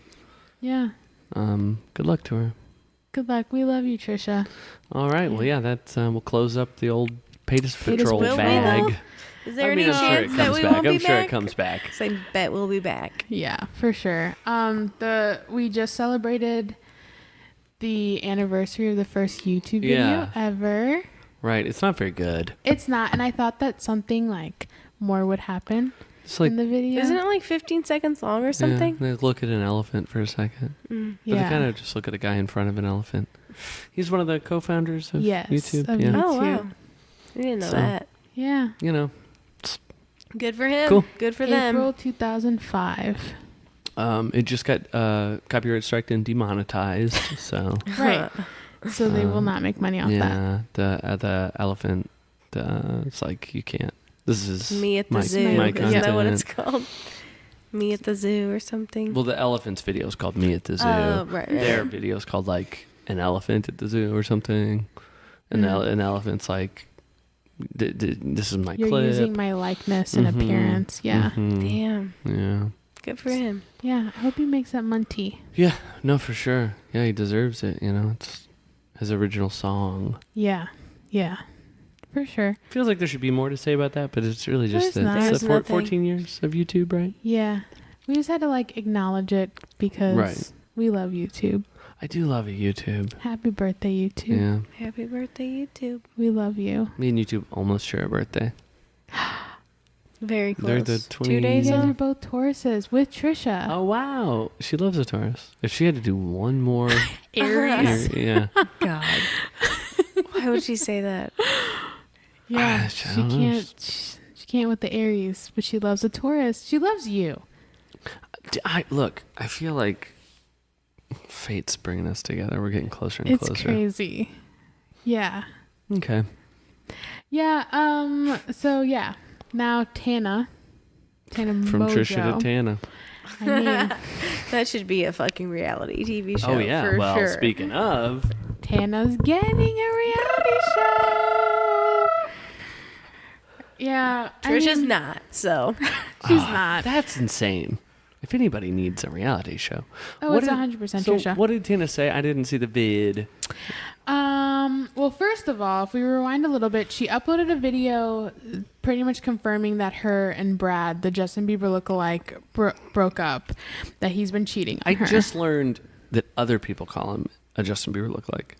Yeah. Good luck to her. Good luck. We love you, Trisha. All right. Well, yeah, that's we'll close up the old Paytas Patrol will we, bag. though? Is there any chance that we won't be back? I'm sure it comes back. So I bet we'll be back. Yeah, for sure. We just celebrated the anniversary of the first YouTube video ever. Right. It's not very good. It's not, and I thought that something more would happen in the video. Isn't it 15 seconds long or something? Yeah, they look at an elephant for a second. But they kind of just look at a guy in front of an elephant. He's one of the co-founders of YouTube. Of yeah. YouTube. Oh, wow. I didn't know that. Yeah. Good for him. Cool. Good for them. April 2005. It just got copyright striked and demonetized. So right. So they will not make money off that. Yeah, the elephant. It's you can't. This is Me at the zoo. Isn't that what it's called? Me at the zoo or something. Well, the elephant's video is called Me at the Zoo. Right. Their video is called an elephant at the zoo or something, and an elephant's this is my You're clip. using my likeness and appearance. Yeah. Damn. Yeah. Good for him. Yeah. I hope he makes that money. Yeah. No, for sure. Yeah, he deserves it. It's his original song. Yeah. Yeah. For sure. Feels like there should be more to say about that, but it's really just There's the 14 years of YouTube, right? Yeah. We just had to acknowledge it because we love YouTube. I do love YouTube. Happy birthday, YouTube. Yeah. Happy birthday, YouTube. We love you. Me and YouTube almost share a birthday. Very close. They're the 2 days You guys off. are both Tauruses with Trisha. Oh, wow. She loves a Taurus. If she had to do one more... Aries. yeah. God. Why would she say that? Yeah. I She don't know. can't. She can't with the Aries, but she loves a Taurus. She loves you. I feel like fate's bringing us together. We're getting closer and It's closer. crazy. Yeah. Okay. Yeah. So yeah. Now Tana From Mongeau. Trisha to Tana. I mean, That should be a fucking reality TV show. Oh, yeah. For Well, sure. speaking of... Tana's getting a reality show. Yeah. Trisha's not, so. She's not. That's insane. If anybody needs a reality show. Oh, it's 100% so Trisha. what did Tana say? I didn't see the vid. Well, first of all, if we rewind a little bit, she uploaded a video pretty much confirming that her and Brad, the Justin Bieber lookalike, broke up, that he's been cheating on her. I just learned that other people call him a Justin Bieber lookalike,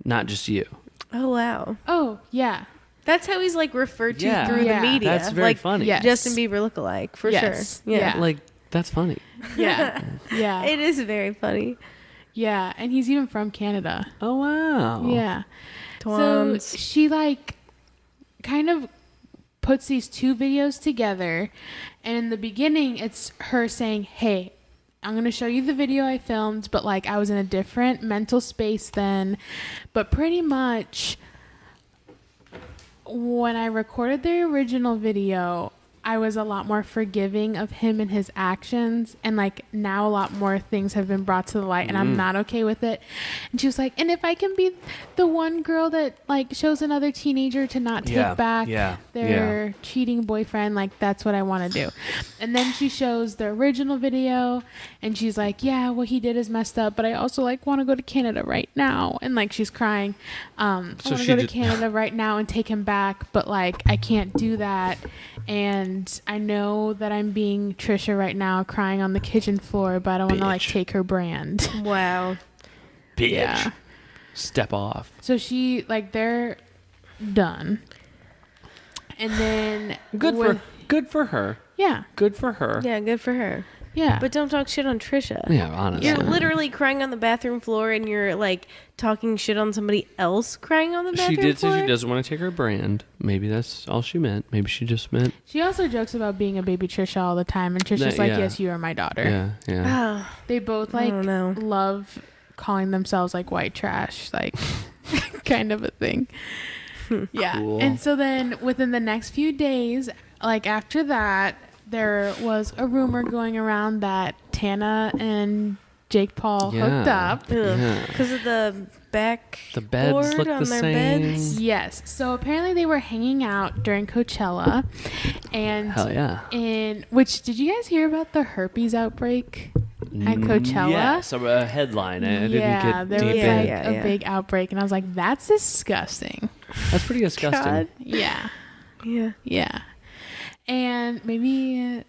not just you. Oh, wow. Oh, yeah. That's how he's like referred to Yeah. through Yeah. the media. That's very like, funny. Yes. Justin Bieber lookalike, for Yes. sure. Yeah. Like, that's funny. Yeah. Yeah. It is very funny. Yeah. And he's even from Canada. Oh, wow. Yeah. Twans. So she like kind of puts these two videos together, and in the beginning it's her saying, hey, I'm going to show you the video I filmed, but like I was in a different mental space then. But pretty much when I recorded the original video, I was a lot more forgiving of him and his actions, and like now a lot more things have been brought to the light, and I'm not okay with it. And she was like, and if I can be the one girl that like shows another teenager to not take back their cheating boyfriend, like that's what I want to do. And then she shows the original video, and she's like, yeah, what he did is messed up, but I also like want to go to Canada right now, and like she's crying. I want to go to Canada right now and take him back, but like I can't do that. And I know that I'm being Trisha right now, crying on the kitchen floor, but I don't want to like take her brand. Wow. Bitch. Yeah. Step off. So she like they're done, and then Good for her. Yeah. Good for her. Yeah, good for her. Yeah. But don't talk shit on Trisha. Yeah, honestly. You're literally crying on the bathroom floor, and you're like talking shit on somebody else crying on the bathroom floor. She did say she doesn't want to take her brand. Maybe that's all she meant. Maybe she just meant. She also jokes about being a baby Trisha all the time, and Trisha's like, yes, you are my daughter. Yeah, yeah. Oh, They both I like don't know. love calling themselves like white trash, like kind of a thing. Yeah. Cool. And so then within the next few days, like after that, there was a rumor going around that Tana and Jake Paul hooked up. Yeah. because of the back The beds board look on the their same. beds. Yes. So apparently they were hanging out during Coachella, and Hell yeah. did you guys hear about the herpes outbreak at Coachella? Yeah, so a headline. I didn't get there deep was in. like Yeah, a yeah. big outbreak, and I was like, that's disgusting. That's pretty disgusting. God. Yeah. Yeah. Yeah. And maybe,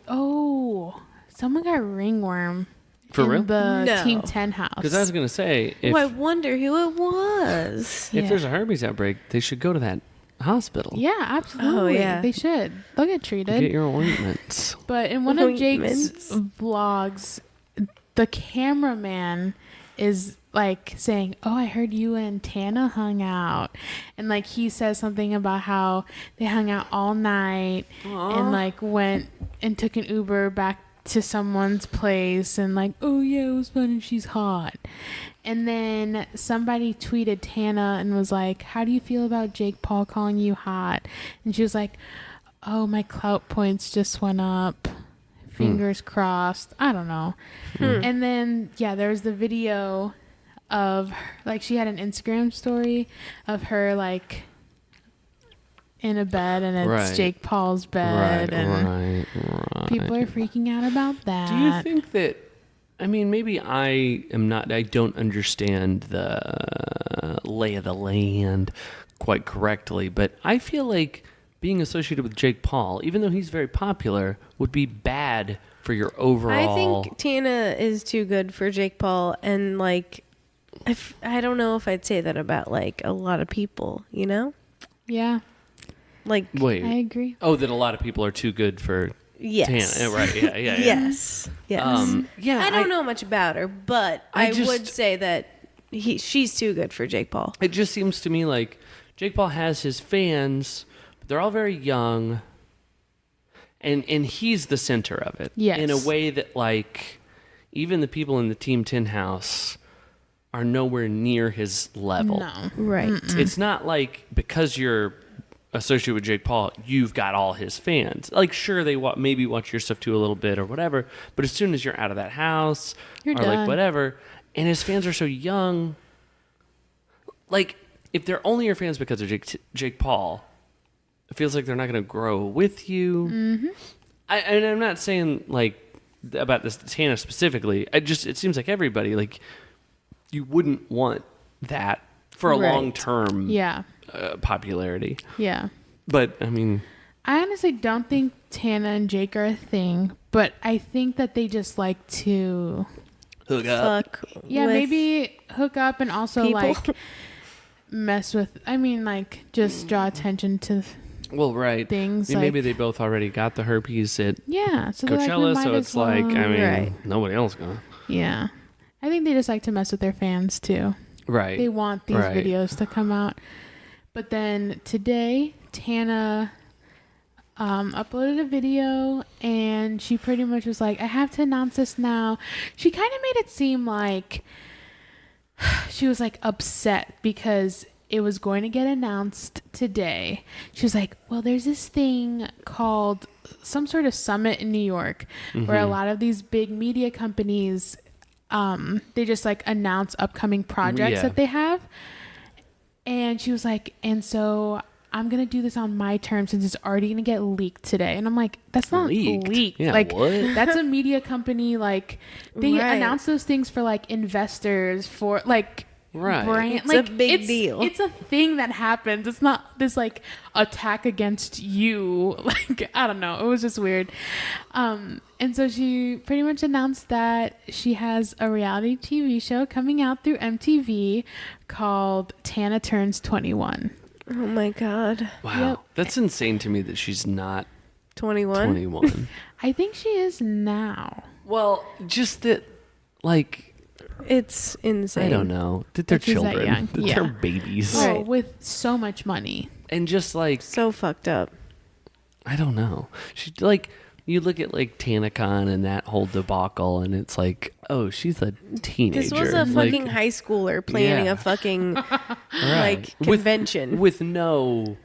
someone got ringworm For in real? the No. Team 10 house. Because I was going to say, if, Oh, I wonder who it was. if there's a herpes outbreak, they should go to that hospital. Yeah, absolutely. yeah. They should. They'll get treated. Get your ointments. But in one of Jake's Ointments. vlogs, the cameraman is like saying, oh, I heard you and Tana hung out. And like he says something about how they hung out all night and like went and took an Uber back to someone's place and like, oh yeah, it was fun and she's hot. And then somebody tweeted Tana and was like, how do you feel about Jake Paul calling you hot? And she was like, oh, my clout points just went up. Fingers crossed. I don't know. And then, yeah, there was the video of, like, she had an Instagram story of her, like, in a bed, and it's Right. Jake Paul's bed. and Right. people are freaking out about that. Do you think that, I mean, maybe I don't understand the lay of the land quite correctly, but I feel like being associated with Jake Paul, even though he's very popular, would be bad for your overall. I think Tana is too good for Jake Paul, and like, I don't know if I'd say that about like a lot of people, you know? Yeah, Like, Wait. I agree. Oh, that a lot of people are too good for yes. Tana. Right, yeah. Yes. Yes. Yeah, I don't know much about her, but I I just- would say that she's too good for Jake Paul. It just seems to me like Jake Paul has his fans, but they're all very young, and he's the center of it. Yes. In a way that, like, even the people in the Team 10 house are nowhere near his level. No. Right. It's not like because you're associated with Jake Paul, you've got all his fans. Like, sure, they maybe watch your stuff too a little bit or whatever, but as soon as you're out of that house You're or done. like whatever, and his fans are so young, like, if they're only your fans because of Jake Paul, it feels like they're not going to grow with you. Mm-hmm. And I'm not saying like about this Tana specifically. It seems like everybody, like, you wouldn't want that for a Right. long-term popularity. Yeah. But, I mean... I honestly don't think Tana and Jake are a thing, but I think that they just like to... Hook up. Fuck. Yeah, with maybe hook up and also, people. like, mess with... I mean, like, just draw attention to Well, right. things. I mean, maybe like, they both already got the herpes at yeah, so they're like, we Coachella, might so as it's like, well- I mean, Right. nobody else gonna. Yeah. I think they just like to mess with their fans, too. Right. They want these Right. videos to come out. But then today, Tana uploaded a video and she pretty much was like, I have to announce this now. She kind of made it seem like she was like upset because it was going to get announced today. She was like, well, there's this thing called some sort of summit in New York where a lot of these big media companies, they just like announce upcoming projects that they have. And she was like, and so I'm going to do this on my terms since it's already going to get leaked today. And I'm like, that's not leaked. Yeah, like, what? that's a media company. Like, they Right. announce those things for like investors, for like Right. brand. It's like, a big deal. It's a thing that happens. It's not this like attack against you. Like, I don't know. It was just weird. And so she pretty much announced that she has a reality TV show coming out through MTV called Tana Turns 21. Oh my God. Wow. Yep. That's insane to me that she's not 21. 21. I think she is now. Well, just that, like, It's insane. I don't know. That they're That she's that children. young. That Yeah. they're babies. Right. Oh, with so much money. And just, like, So fucked up. I don't know. She, like, you look at, like, TanaCon and that whole debacle, and it's like, oh, she's a teenager. This was a Like, fucking high schooler planning Yeah. a fucking right. like convention. With no...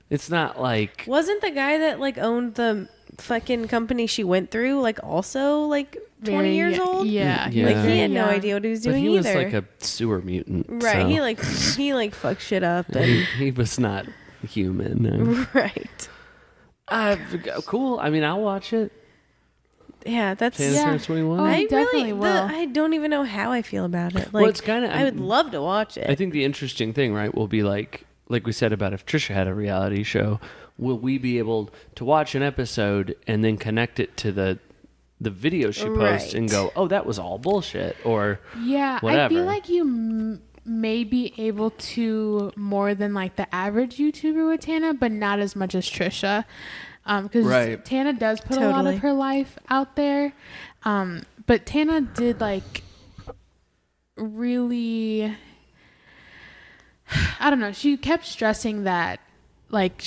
It's not like... Wasn't the guy that like owned the fucking company she went through like also like 20 Very years old? Yeah. Yeah. Like he had no young. idea what he was But doing he was either. like a sewer mutant. right. so He like fucked shit up and he was not human. right. Cool. I mean, I'll watch it. Yeah, that's Tana Yeah. turns 21. Oh, I definitely really will. I don't even know how I feel about it. Like Well, it's kinda- I would love to watch it. I think the interesting thing, right, will be like we said about if Trisha had a reality show, will we be able to watch an episode and then connect it to the video she posts and Right. go, oh, that was all bullshit, or Yeah, I whatever. feel like you may be able to more than like the average YouTuber with Tana, but not as much as Trisha. Because Right. Tana does put a lot Totally. of her life out there. But Tana did like really, I don't know. She kept stressing that like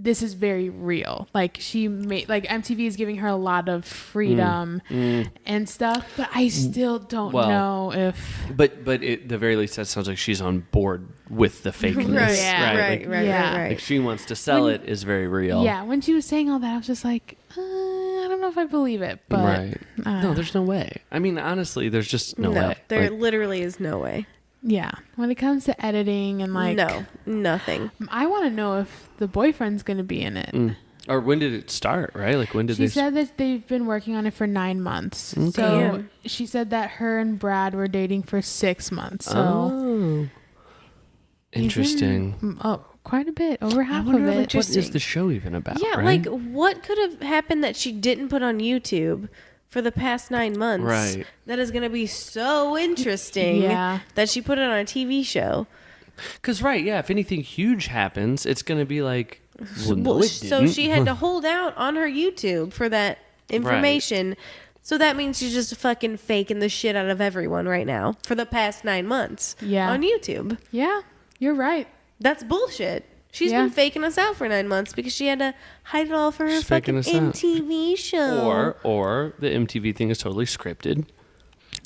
this is very real. Like she made, like MTV is giving her a lot of freedom and stuff, but I still don't Well, know if. But at the very least, that sounds like she's on board with the fakeness, right, Yeah. right? Like, Yeah. right. like she wants to sell When- it is very real. Yeah, when she was saying all that, I was just like, I don't know if I believe it, but Right. No, there's no way. I mean, honestly, there's just no way. There Like, literally is no way. yeah, when it comes to editing and like, No, nothing. I want to know if the boyfriend's going to be in it. or when did it start, right? Like when did She they... said that they've been working on it for 9 months. So Damn. she said that her and Brad were dating for 6 months. So Oh. he's Interesting. in, quite a bit, over half of wonder it. what What is the show even about? Yeah, right? like what could have happened that she didn't put on YouTube for the past 9 months? Right. That is going to be so interesting. Yeah. That she put it on a TV show. Because, right, yeah, if anything huge happens, it's going to be like, well, no, Well, it so didn't. she had to hold out on her YouTube for that information. So that means she's just fucking faking the shit out of everyone right now for the past 9 months. Yeah. On YouTube. Yeah, you're right. That's bullshit. She's Yeah. been faking us out for 9 months because she had to hide it all for her She's faking fucking us out. MTV show. Or the MTV thing is totally scripted,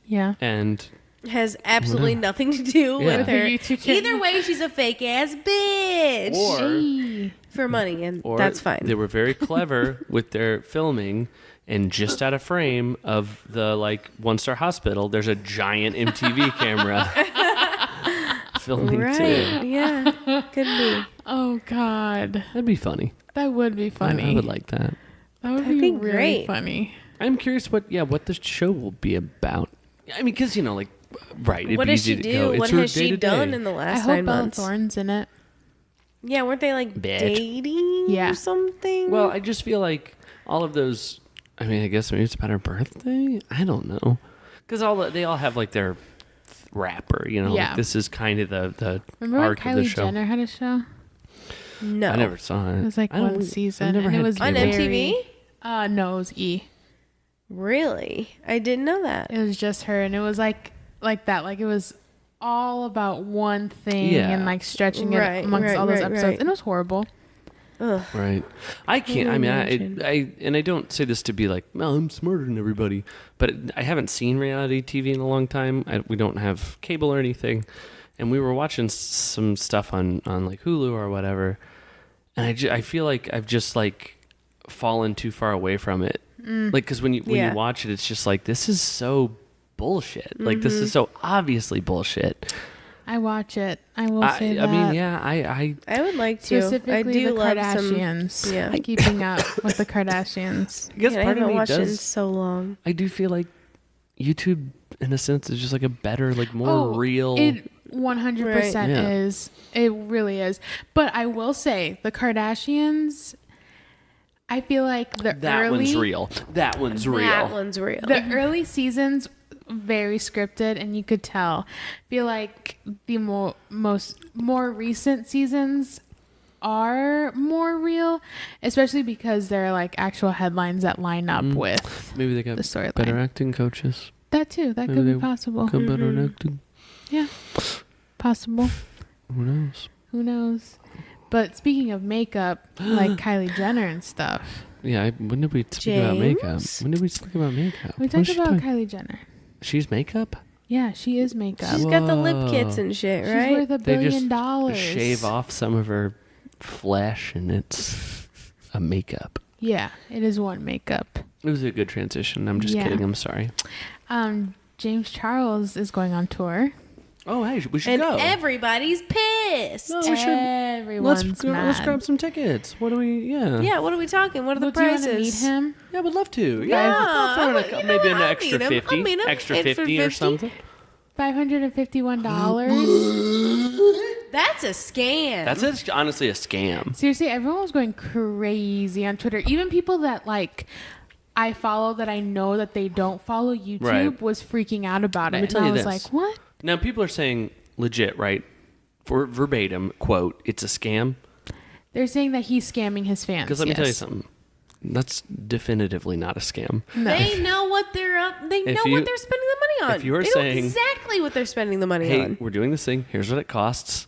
Yeah. and Has absolutely nothing to do Yeah. with Her her. YouTube channel. Either way, she's a fake ass bitch or Hey. for money, and or that's fine. they were very clever with their filming, and just out of frame of the like 1-star hospital, there's a giant MTV camera filming Right? too. Yeah, could be. Oh God, That'd be funny. that would be funny. I would like that. that would That'd be be really great. funny. I'm curious what the show will be about. I mean, because like Right. It'd What be does easy she to do? go. It's What her has she day-to-day. done in the I last hope 9 Bella months? Thorne's in it. Yeah, weren't they like Bitch. dating or something? Well, I just feel like all of those. I mean, I guess maybe it's about her birthday. I don't know, because they all have like their rapper. You know, Yeah. like this is kind of the Remember when arc of the Kylie show. Jenner had a show? no. I never saw it. It was like I don't- one season. I've never and had it was On cable. MTV? No, it was E. Really? I didn't know that. It was just her, and it was like that. Like it was all about one thing Yeah. and like stretching Right, it amongst right, all those right, episodes, right. and it was horrible. Ugh. Right. I can't. I imagine. mean, I don't say this to be like, well, I'm smarter than everybody, but I haven't seen reality TV in a long time. We don't have cable or anything, and we were watching some stuff on like Hulu or whatever, and I feel like I've just like fallen too far away from it. Like, because when you watch it, it's just like, this is so bullshit. Like, this is so obviously bullshit. I watch it. I will say that. I mean, yeah, I I would like to. Specifically, I do the love Kardashians. some. Yeah. Keeping up with the Kardashians. guess Man, I part of haven't me watched it in does. so long. I do feel like YouTube, in a sense, is just like a better, like more real. It 100% Right. Yeah. is. It really is. But I will say, the Kardashians, I feel like That one's real. That one's real. That one's real. The early seasons very scripted, and you could tell. Feel like the more recent seasons are more real, especially because they're like actual headlines that line up with Maybe they got the storyline. better acting coaches. That too. That Maybe could be they possible. Got better at acting. Yeah, possible. Who knows? Who knows? But speaking of makeup, like Kylie Jenner and stuff, Yeah, when did we speak about makeup? James? When did we speak about makeup? we What talked is she about talking- Kylie Jenner. She's makeup? Yeah, she is makeup. She's got the lip kits and shit, She's right? worth $1 They billion. just shave off some of her flesh and it's a makeup. Yeah, it is one makeup. It was a good transition. I'm just Yeah. kidding. I'm sorry. James Charles is going on tour. Oh, hey, we should And go. everybody's pissed. No, we should. Everyone's mad. Let's grab some tickets. What do we? Yeah. Yeah, what are we talking? What are the Well, do you want prices? to meet him? Yeah, would love to. Yeah, Yeah, I'll throw in you know maybe what? an I'll extra meet him. 50, I'll meet him. extra In for 50 or 50. something. $551. That's a scam. That's honestly a scam. Seriously, everyone was going crazy on Twitter. Even people that like I follow that I know that they don't follow YouTube Right. was freaking out about Let it. me tell and I you was this. like, what? Now people are saying legit, right? For verbatim quote, it's a scam. They're saying that he's scamming his fans. Because let me tell you yes. something. That's definitively not a scam. No. They know what they're up. They If know you- what they're spending the money on. if you were they saying, know exactly what they're spending the money Hey, on. we're doing this thing. Here's what it costs.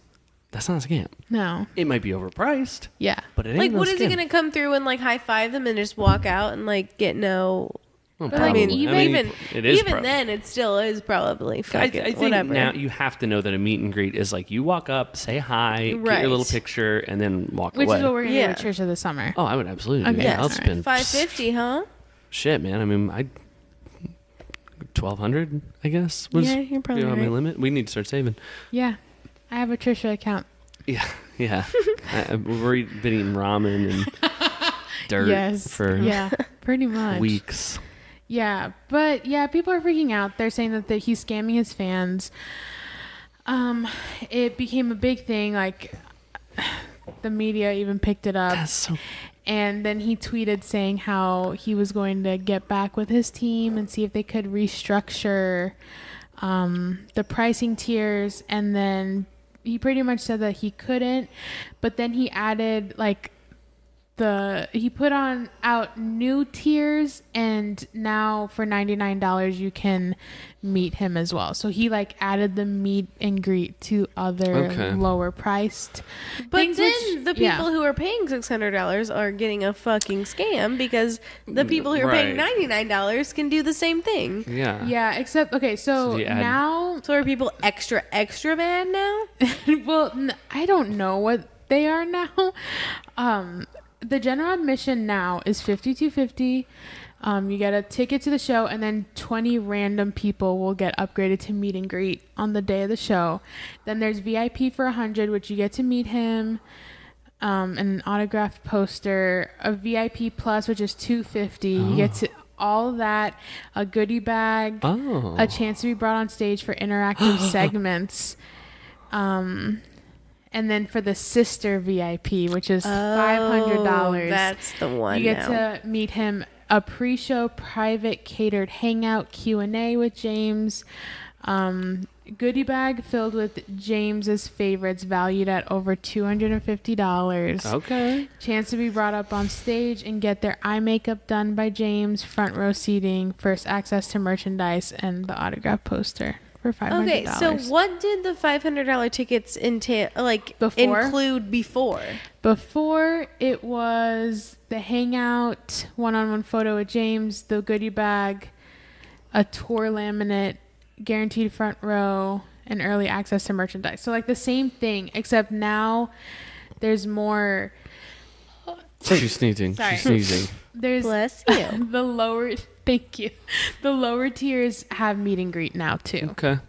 That's not a scam. No. It might be overpriced, Yeah. but it ain't Like, no what is he scam. gonna come through and like high five them and just walk out and like get no? Well, I mean, probably. even it is even probably. then, it still is probably I fucking think whatever. now you have to know that a meet and greet is like you walk up, say hi, get Right. your little picture, and then walk Which away. is what we're going to Yeah. do at Trisha this summer. Oh, I would absolutely. Okay. Yeah, Yes. I'll spend $550, huh? shit, man. I mean, I 1,200, I guess. Was Yeah, you're probably my right. limit. We need to start saving. Yeah. I have a Trisha account. Yeah, yeah. We're been eating ramen and dirt Yes. for Yeah. Pretty much. weeks. Yeah, but yeah, people are freaking out. They're saying that he's scamming his fans. It became a big thing. Like the media even picked it up, That's so. and then he tweeted saying how he was going to get back with his team and see if they could restructure the pricing tiers. And then he pretty much said that he couldn't, but then he added like he put out new tiers, and now for $99 you can meet him as well. So he like added the meet and greet to other lower priced But things, then which- the people yeah. who are paying $600 are getting a fucking scam because the people who are paying Right. $99 can do the same thing. Yeah. Yeah, except okay, so So you add- now So are people extra mad now? well, I don't know what they are now. The general admission now is $52.50. You get a ticket to the show, and then 20 random people will get upgraded to meet and greet on the day of the show. Then there's VIP for $100, which you get to meet him, and an autographed poster. A VIP plus, which is $250. You get to all of that, a goodie bag, a chance to be brought on stage for interactive segments. And then for the sister VIP, which is $500. That's the one. You get to meet him, a pre-show private catered hangout Q&A with James. Goodie bag filled with James's favorites valued at over $250. Okay. Chance to be brought up on stage and get their eye makeup done by James. Front row seating, first access to merchandise, and the autograph poster. For $500. Okay, so what did the $500 tickets entail? Include before? Before, it was the hangout, one-on-one photo with James, the goodie bag, a tour laminate, guaranteed front row, and early access to merchandise. So like the same thing, except now there's more. She's sneezing. Sorry. She's sneezing. There's Bless you. the lower. Thank you. The lower tiers have meet and greet now too. Okay.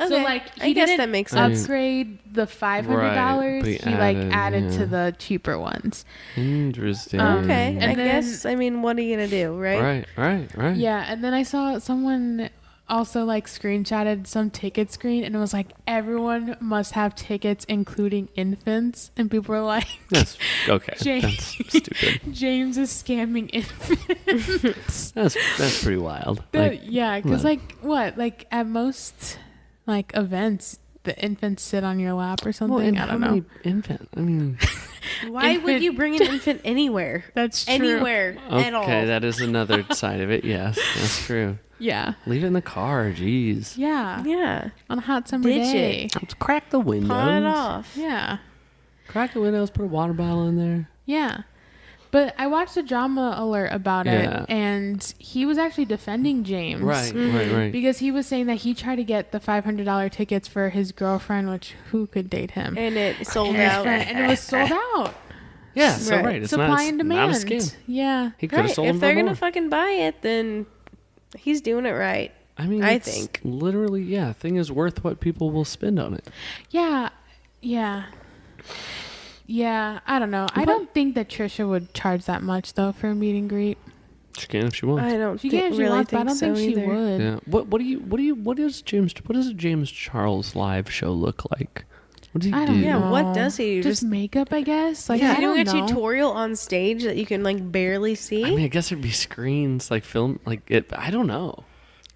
Okay. So like I guess that makes sense. Upgrade the $500. Right, but he added to the cheaper ones. Interesting. Okay. And I then- guess, I mean, what are you going to do, right? Right. Yeah, and then I saw someone also like screenshotted some ticket screen, and it was like everyone must have tickets, including infants, and people were like, That's okay. James, That's stupid. James is scamming infants. That's pretty wild. Yeah, because look. like at most like events, the infants sit on your lap or something. I don't know. Infant. I mean. Why would you bring an infant anywhere? That's true. Anywhere at all. Okay, that is another side of it. Yes, that's true. Yeah. Leave it in the car. Jeez. Yeah. Yeah. On a hot summer Ditch day. it. Let's crack the windows. Pawn it off. Yeah. Crack the windows. Put a water bottle in there. Yeah. But I watched a drama alert about Yeah. it, and he was actually defending James. Right. Because he was saying that he tried to get the $500 tickets for his girlfriend, which who could date him? And it sold His out. friend, and it was sold out. Yeah, so Right. right. It's Supply not, and not demand. a scam. Yeah. He could have Right. sold If them they're for going more. to fucking buy it, then he's doing it right. I mean, I it's think. literally, yeah, thing is worth what people will spend on it. Yeah. I don't know. I don't think that Trisha would charge that much though for a meet and greet. She can if she wants. I don't She thi- can if she really wants, but I think don't so think she either. would. Yeah. What does a James Charles live show look like? What does he I do? don't Yeah, know. what does he do? Just makeup, I guess. Like, He's I doing a don't know. tutorial on stage that you can like barely see. I mean, I guess there'd be screens like film, like it. I don't know.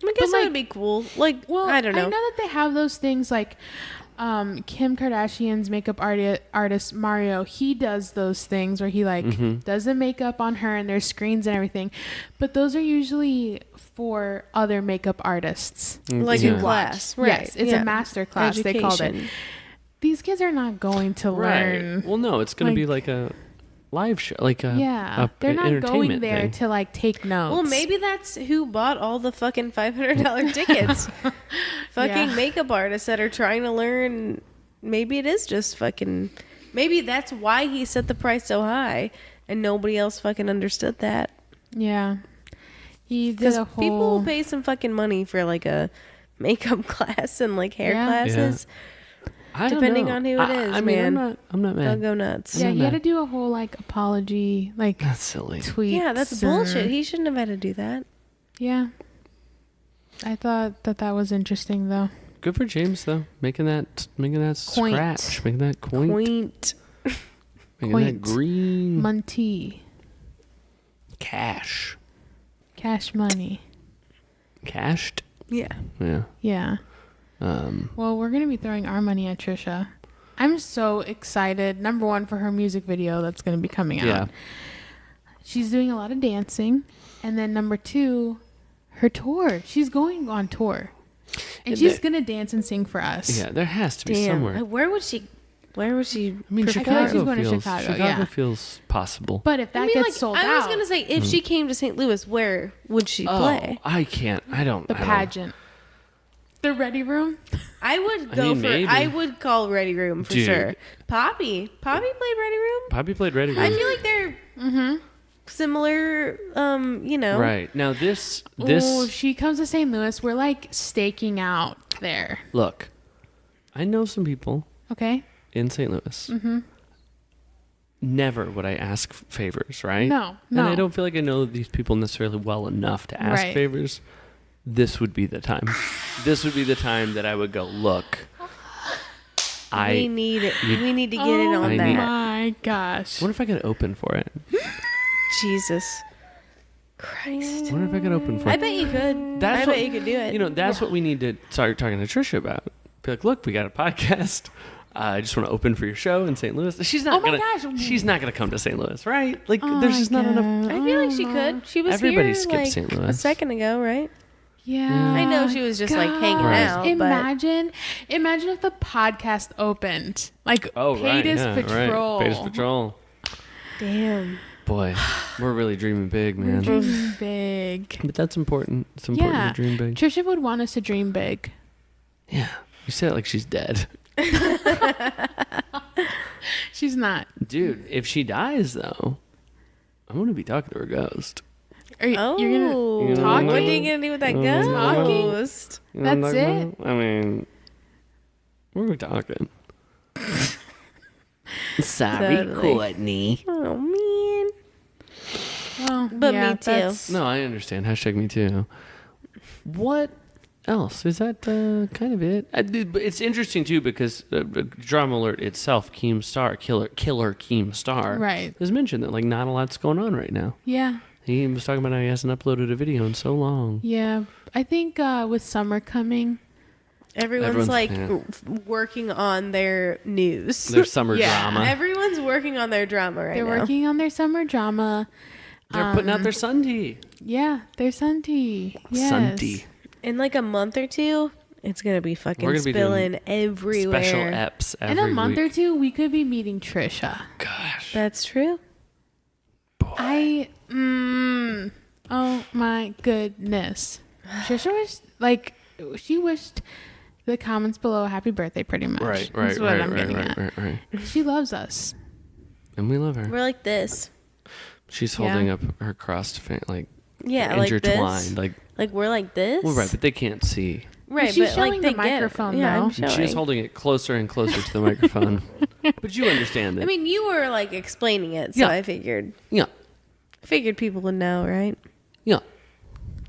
I guess like- that would be cool. Like, Well, I don't know. I know that they have those things like Kim Kardashian's makeup artist Mario. He does those things where he does the makeup on her and there's screens and everything. But those are usually for other makeup artists. Like Yeah. a class, right? Yes, it's a master class, they called it. Education. These kids are not going to learn. Well, no, it's going to be like a live show, like a they're not going entertainment there thing. to like take notes. Well, maybe that's who bought all the fucking $500 tickets. Fucking Yeah. makeup artists that are trying to learn. Maybe it is just fucking. Maybe that's why he set the price so high, and nobody else fucking understood that. Yeah, he did Because a people will whole. pay some fucking money for like a makeup class and like hair Yeah. classes. I don't depending know. on who it is, I mean, man. I'm not They'll mad. go nuts. Yeah, he Yeah. had to do a whole like apology, like That's silly. tweet. Yeah, that's bullshit. He shouldn't have had to do that. Yeah, I thought that was interesting though. Good for James though, making that Quaint. scratch, making that quaint, Quaint. making Quaint. that green Monty, cash, cash money. cashed. Yeah. Yeah. Yeah. Well, we're gonna be throwing our money at Trisha. I'm so excited. Number one, for her music video that's gonna be coming out. Yeah. She's doing a lot of dancing, and then number two, her tour. She's going on tour, and And she's gonna dance and sing for us. Yeah, there has to be Damn. somewhere. Where would she? I mean, I feel Chicago like she's going to feels Chicago, yeah. feels possible. But if that gets like, sold I out, was gonna say, if she came to St. Louis, where would she play? I can't. I don't. the I don't- pageant, the Ready Room. I would I go mean, for. maybe. I would call Ready Room for Dude. sure. Poppy played Ready Room. Poppy played Ready Room. I feel like they're similar. You know, Right now, this Oh, if she comes to St. Louis, we're like staking out there. look. I know some people Okay. in St. Louis. never would I ask favors, right? No. And I don't feel like I know these people necessarily well enough to ask Right. favors. This would be the time. This would be the time that I would go, look, we need it. We need to get it on I that. need- My gosh. I wonder if I could open for it. Jesus Christ. I wonder if I could open for I it. bet you could. That's I what- bet you could do it. You know, that's what we need to start talking to Trisha about. Be like, look, we got a podcast. I just want to open for your show in St. Louis. She's not She's not gonna come to St. Louis, right? Like, there's just not enough. I feel like she could. She was Everybody here skips like St. Louis. a second ago, right? Yeah. I know she was just like hanging Right. out. Imagine if the podcast opened. Like Paytas Patrol. Paytas Patrol. But damn. Boy, we're really dreaming big, man. Dreaming big. But that's important. It's important to dream big. Trisha would want us to dream big. Yeah. You say it like she's dead. She's not. Dude, if she dies, though, I'm going to be talking to her ghost. You're gonna talk? What are you gonna do with that ghost? You know what I'm That's talking it? about? I mean, we're talking. Sorry, Totally. Courtney. Oh man. Well, But yeah, me too. that's- No, I understand. Hashtag me too. What else? Is that kind of it? But it's interesting too because Drama Alert itself, Keemstar, Killer Keemstar, Right. has mentioned that like not a lot's going on right now. Yeah. He was talking about how he hasn't uploaded a video in so long. Yeah. I think with summer coming, Everyone's like working on their news. Their summer Yeah. drama. Everyone's working on their drama right they're now. working on their summer drama. They're putting out their sun tea. Yeah, their sun tea. Yes. Sun tea. In like a month or two, it's gonna be fucking We're gonna be spilling doing everywhere. Special eps every In a month week. or two, we could be meeting Trisha. Gosh. That's true. Oh my goodness. Trisha was like, she wished the comments below a happy birthday pretty much. Right. That's what I'm getting at. Right. She loves us. And we love her. We're like this. She's holding up her crossed like Yeah, like this. intertwined. Like we're like this. well, right, but they can't see. Right, She's but like showing they the get it. microphone, Yeah, though. I'm showing. She's holding it closer and closer to the microphone. But you understand it. I mean, you were like explaining it, so Yeah. I figured yeah. people would know, right? Yeah.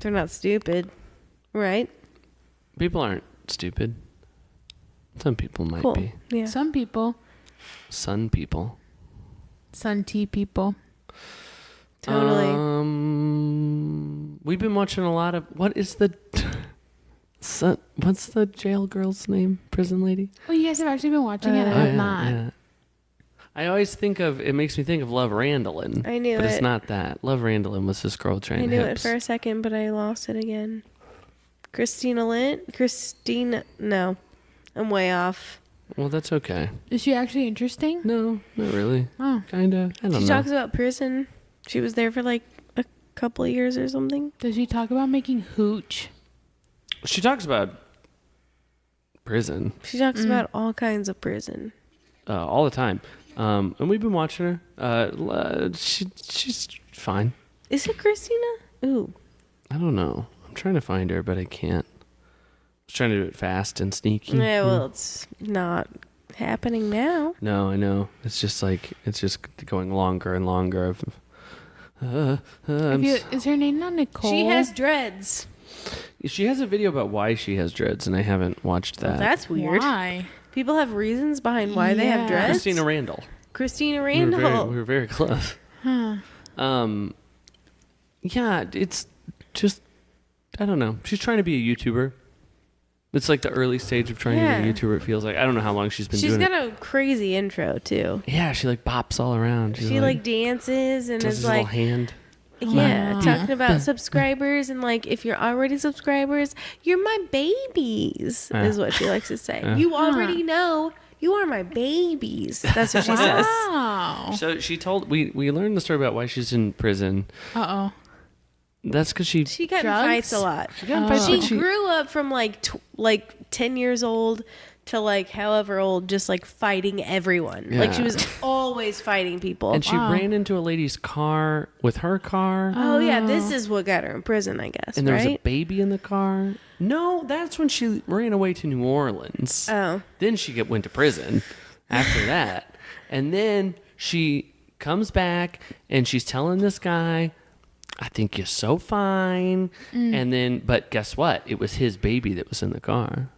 They're not stupid, right? People aren't stupid. Some people might Cool. be. Yeah. Some people, Sun people. sun tea people. Totally. We've been watching a lot of what's the jail girl's name? Prison lady? Oh, you guys have actually been watching it? I have not. Yeah. I always think of it makes me think of Love Randallin. I knew but it. it's not that. Love Randallin was this girl I training knew hips. it for a second, but I lost it again. No. I'm way off. Well, that's okay. Is she actually interesting? No, not really. Oh. Kinda. I don't She know. talks about prison. She was there for like a couple of years or something. Does she talk about making hooch? She talks about prison She talks about all kinds of prison. all the time. And we've been watching her. She's fine. Is it Christina? Ooh. I don't know. I'm trying to find her, but I can't. I was trying to do it fast and sneaky. Yeah, well, it's not happening now. No, I know. It's just going longer and longer. Is her name not Nicole? She has dreads. She has a video about why she has dreads, and I haven't watched that. Well, that's weird. Why? People have reasons behind why they have Yeah. dreads. Christina Randall. Christina We were Randall. very close. Huh. Yeah, it's just, I don't know. She's trying to be a YouTuber. It's like the early stage of trying to be a YouTuber, it feels like. I don't know how long she's been She's doing got a crazy intro too. it. Yeah, she like bops all around. She like dances and does is this little like, hand. yeah, Wow. talking about subscribers and like if you're already subscribers, you're my babies, is what she likes to say. You already know you are my babies. That's what she says. Wow. So she told, we learned the story about why she's in prison. Uh-oh. That's because she She got in Drugs? fights a lot. got in fights, She but she- grew up from like 10 years old to like however old, just like fighting everyone. Like she Yeah. was always fighting people. and she ran into a lady's car with her car. Oh yeah, this is what got her in prison, I guess. And there was a right? baby in the car. No, that's when she ran away to New Orleans. Oh. Then she went to prison after that. And then she comes back, and she's telling this guy, I think you're so fine. And then, but guess what? It was his baby that was in the car.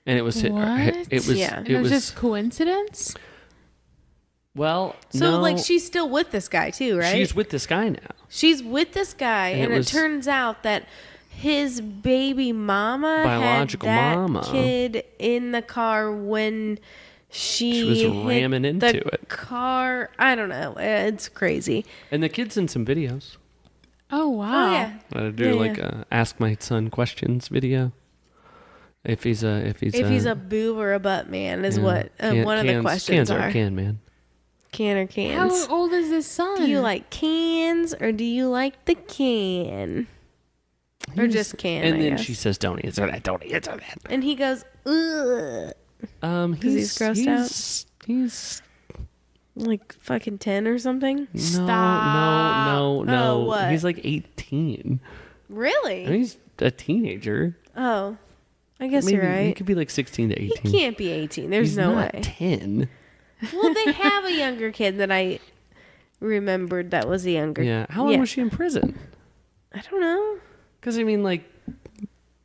And it was, It was just coincidence? Well, So, no, like, she's still with this guy, too, right? she's with this guy now. She's with this guy, and it was- turns out that his baby mama Biological had that mama. kid in the car when she was hit ramming into the it. car. I don't know. It's crazy. And the kid's in some videos. Oh, wow. Oh, yeah. I do Yeah, ask my son questions video. If he's If he's a boob or a butt man is what one of the questions cans are. Can man. Can or cans? How old is this son? Do you like cans or do you like the can? Or just can, And I then guess. she says, "Don't answer that. Don't answer that." And he goes, ugh. He's grossed out? He's Like fucking 10 or something? no. Oh, what? He's like 18. Really? I mean, he's a teenager. Oh, I guess Maybe you're right. He could be like 16 to 18. He can't be 18. There's He's no not way. 10. Well, they have a younger kid that I remembered that was a younger. Yeah. How long was she in prison? I don't know. Because I mean, like,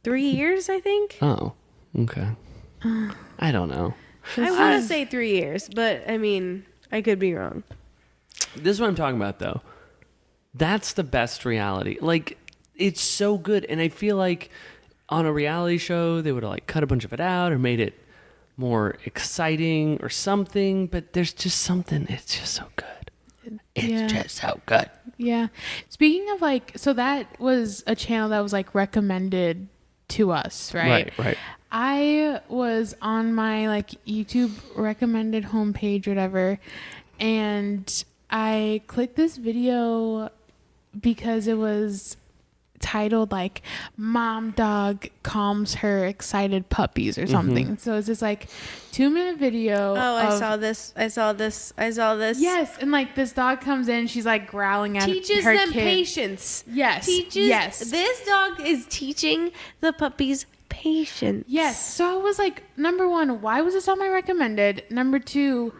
3 years, I think. oh, okay. I don't know. I want to say 3 years, but I mean, I could be wrong. This is what I'm talking about, though. That's the best reality. Like, it's so good. And I feel like on a reality show, they would have, like, cut a bunch of it out or made it more exciting or something. But there's just something. It's just so good. It's just so good. Yeah. Speaking of, like, so that was a channel that was, like, recommended to us, right? Right. I was on my, like, YouTube recommended homepage or whatever, and I clicked this video because it was titled, like, Mom Dog Calms Her Excited Puppies or something. So it's this, like, 2-minute video. Oh, I saw this. Yes, and, like, this dog comes in, she's, like, growling at Teaches her them kid. patience. Yes. Yes. This dog is teaching the puppies patience. Yes. So I was like, number one, why was this on my recommended? Number two,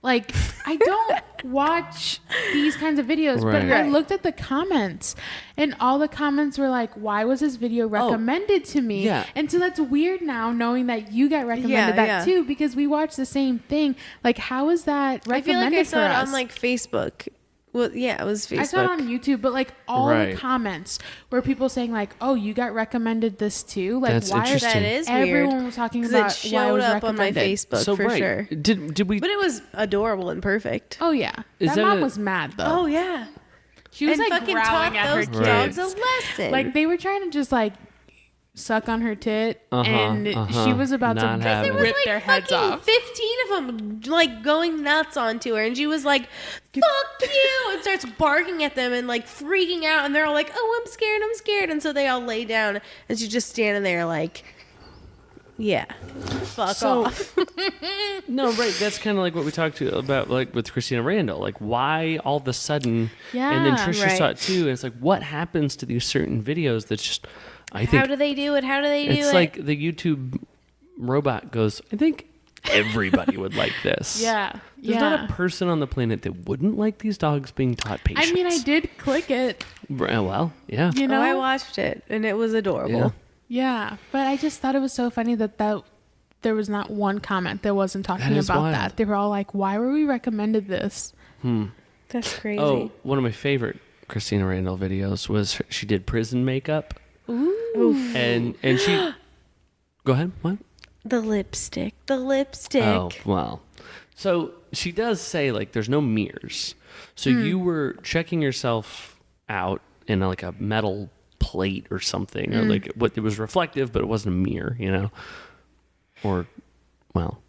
like, I don't watch these kinds of videos, but I Right. looked at the comments, and all the comments were like, why was this video recommended to me? Yeah. And so that's weird now, knowing that you got recommended that too, because we watched the same thing. Like, how is that recommended I feel like I saw it for us? on, like, Facebook. Well, yeah, it was Facebook. I saw it on YouTube, but like all Right. the comments were people saying like, "Oh, you got recommended this too." Like, That's why is interesting. That is everyone weird. was talking 'Cause about it why it showed was up on my recommended. Facebook So, for right. sure. Did we... But it was adorable and perfect. Oh yeah, Is that that mom a- was mad though. Oh, yeah. She was and like fucking growling taught at her those kids. dogs a lesson. Like they were trying to just like suck on her tit, and she was about Not to having there it. was rip their like heads fucking off. 15 of them like going nuts onto her, and she was like, "Fuck you!" and starts barking at them and like freaking out, and they're all like, "Oh, I'm scared," and so they all lay down, and she's just standing there like, "Yeah, fuck off." No, right. That's kind of like what we talked about, like with Christina Randall. Like, why all of a sudden? And then Yeah, Trisha right. saw it too. And it's like, what happens to these certain videos? That's just, I think How do they do it? How do they do it? it's like the YouTube robot goes. I think everybody would like this. Yeah, There's not a person on the planet that wouldn't like these dogs being taught patience. I mean, I did click it, Well, yeah. you know. I watched it, and it was adorable. Yeah. Yeah, but I just thought it was so funny that there was not one comment that wasn't talking That is about wild. that. They were all like, "Why were we recommended this?" That's crazy. Oh, one of my favorite Christina Randall videos was she did prison makeup. Ooh. And she go ahead. What? The lipstick. Oh, well. So she does say, like, there's no mirrors. So you were checking yourself out in like a metal plate or something, or like what it was reflective, but it wasn't a mirror, you know? Or, well,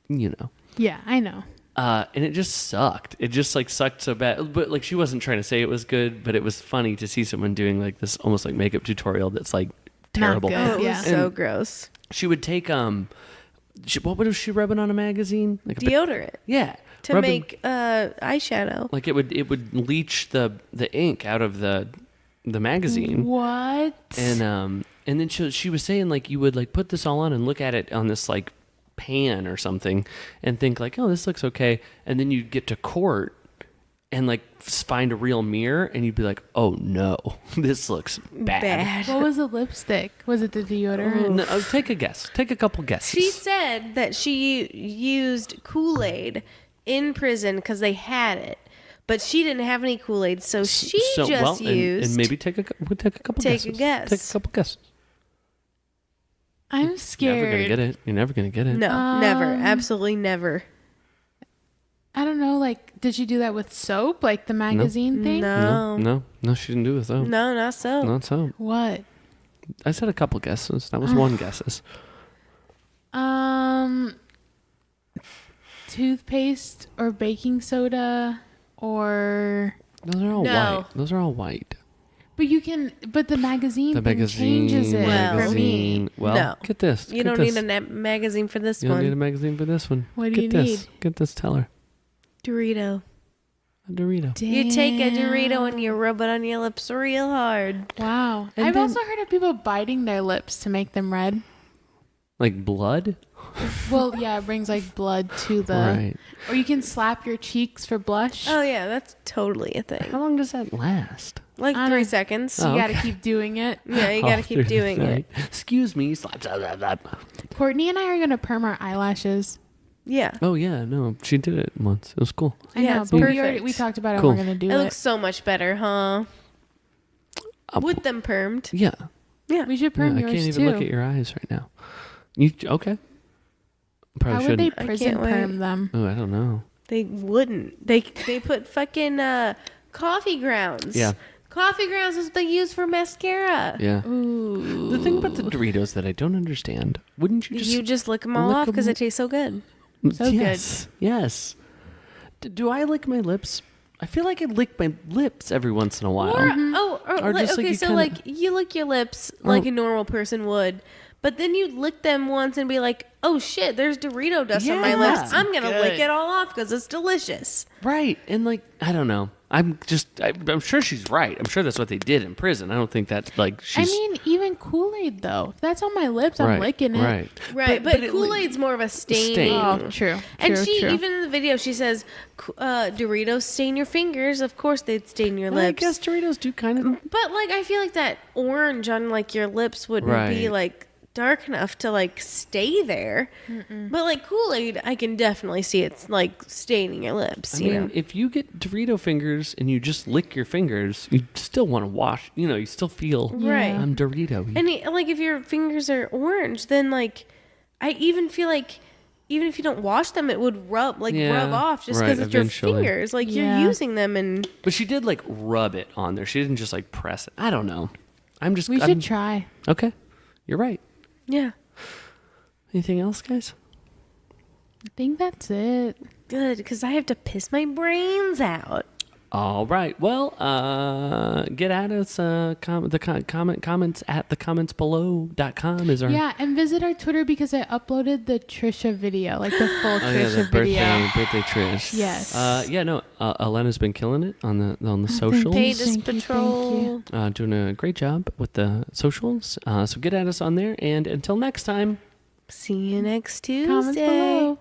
you know. Yeah, I know. And it just sucked. It just like sucked so bad. But like she wasn't trying to say it was good, but it was funny to see someone doing like this almost like makeup tutorial that's like terrible. good. Oh, it was Yeah. so And- gross. She would take what was she rubbing on a magazine? Like Deodorant yeah, to rubbing- make eyeshadow. like it would leach the ink out of the magazine. What? And then she was saying like you would like put this all on and look at it on this like pan or something and think like, oh, this looks okay, and then you'd get to court and like find a real mirror, and you'd be like, oh no, this looks bad. What was the lipstick? Was it the deodorant? No, take a guess. Take a couple guesses. She said that she used Kool-Aid in prison because they had it, but she didn't have any Kool-Aid, so she used. And maybe take a couple guesses. Take a guess. Take a couple guesses. I'm scared. You're never gonna get it. You're never gonna get it. No, never. Absolutely never. I don't know. Like, did she do that with soap? Like the magazine thing? No, she didn't do it though. No, not so. Not so. What? I said a couple guesses. That was one guesses. Toothpaste or baking soda or. Those are all white. Those are all white. But the magazine changes it for me. Well, no. Get this. You don't need a magazine for this one. You don't need a magazine for this one. What do you need? Get this, tell her. Dorito. A Dorito. Damn. You take a Dorito and you rub it on your lips real hard. Wow. I've also heard of people biting their lips to make them red. Like blood? Well, yeah, it brings like blood to the... Right. Or you can slap your cheeks for blush. Oh, yeah, that's totally a thing. How long does that last? Like 3 seconds. So you got to keep doing it. Yeah, you got to keep doing it. Excuse me. Slap, slap, slap, slap. Courtney and I are going to perm our eyelashes. Yeah. Oh, yeah. No, she did it once. It was cool. I know, it's but perfect. we talked about it. Cool. We're going to do It it. looks so much better, huh? With them permed. Yeah. Yeah. We should perm I yours can't even too. look at your eyes right now. You okay? Probably How would they shouldn't. prison can't wait. perm them? Oh, I don't know. They wouldn't. They put fucking coffee grounds. Yeah. Coffee grounds is what they use for mascara. Yeah. Ooh. The thing about the Doritos that I don't understand, wouldn't you just lick them all off because they taste so good. So yes, yes. Do I lick my lips? I feel like I lick my lips every once in a while. Or just like okay, you so kinda- like you lick your lips like a normal person would, but then you lick them once and be like, oh shit, there's Dorito dust on my Yeah. lips. I'm gonna Good. lick it all off because it's delicious. Right. And like, I don't know. I'm sure she's right. I'm sure that's what they did in prison. I don't think that like she's... I mean, even Kool-Aid though. If that's on my lips, I'm licking it. Right. Right, but it, Kool-Aid's more of a stain. Stain. Oh, true. And true, she, true. even in the video, she says, Doritos stain your fingers. Of course they'd stain your Well, I lips. guess Doritos do kind of... But, like, I feel like that orange on, like, your lips wouldn't be, Right. like, dark enough to, like, stay there. But, like, Kool-Aid, I can definitely see it's, like, staining your lips, I you mean, know? if you get Dorito fingers and you just lick your fingers, you still want to wash. You know, you still feel, Right. I'm Dorito. And, like, if your fingers are orange, then, like, I even feel like even if you don't wash them, it would rub off just because it's eventually. your fingers. Like, Yeah. you're using them and... But she did like rub it on there. She didn't just like press it. I don't know. We should try. Okay. You're right. Yeah. Anything else, guys? I think that's it. Good, because I have to piss my brains out. All right. Well, get at us. Comments at thecomments.below.com is our... Yeah, and visit our Twitter because I uploaded the Trisha video, like the full Oh, yeah, the Trisha video. birthday Trish. Yes. Elena's been killing it on the socials. Paytas Thank you, Patrol. Doing a great job with the socials. So get at us on there. And until next time. See you next Tuesday. Comments below.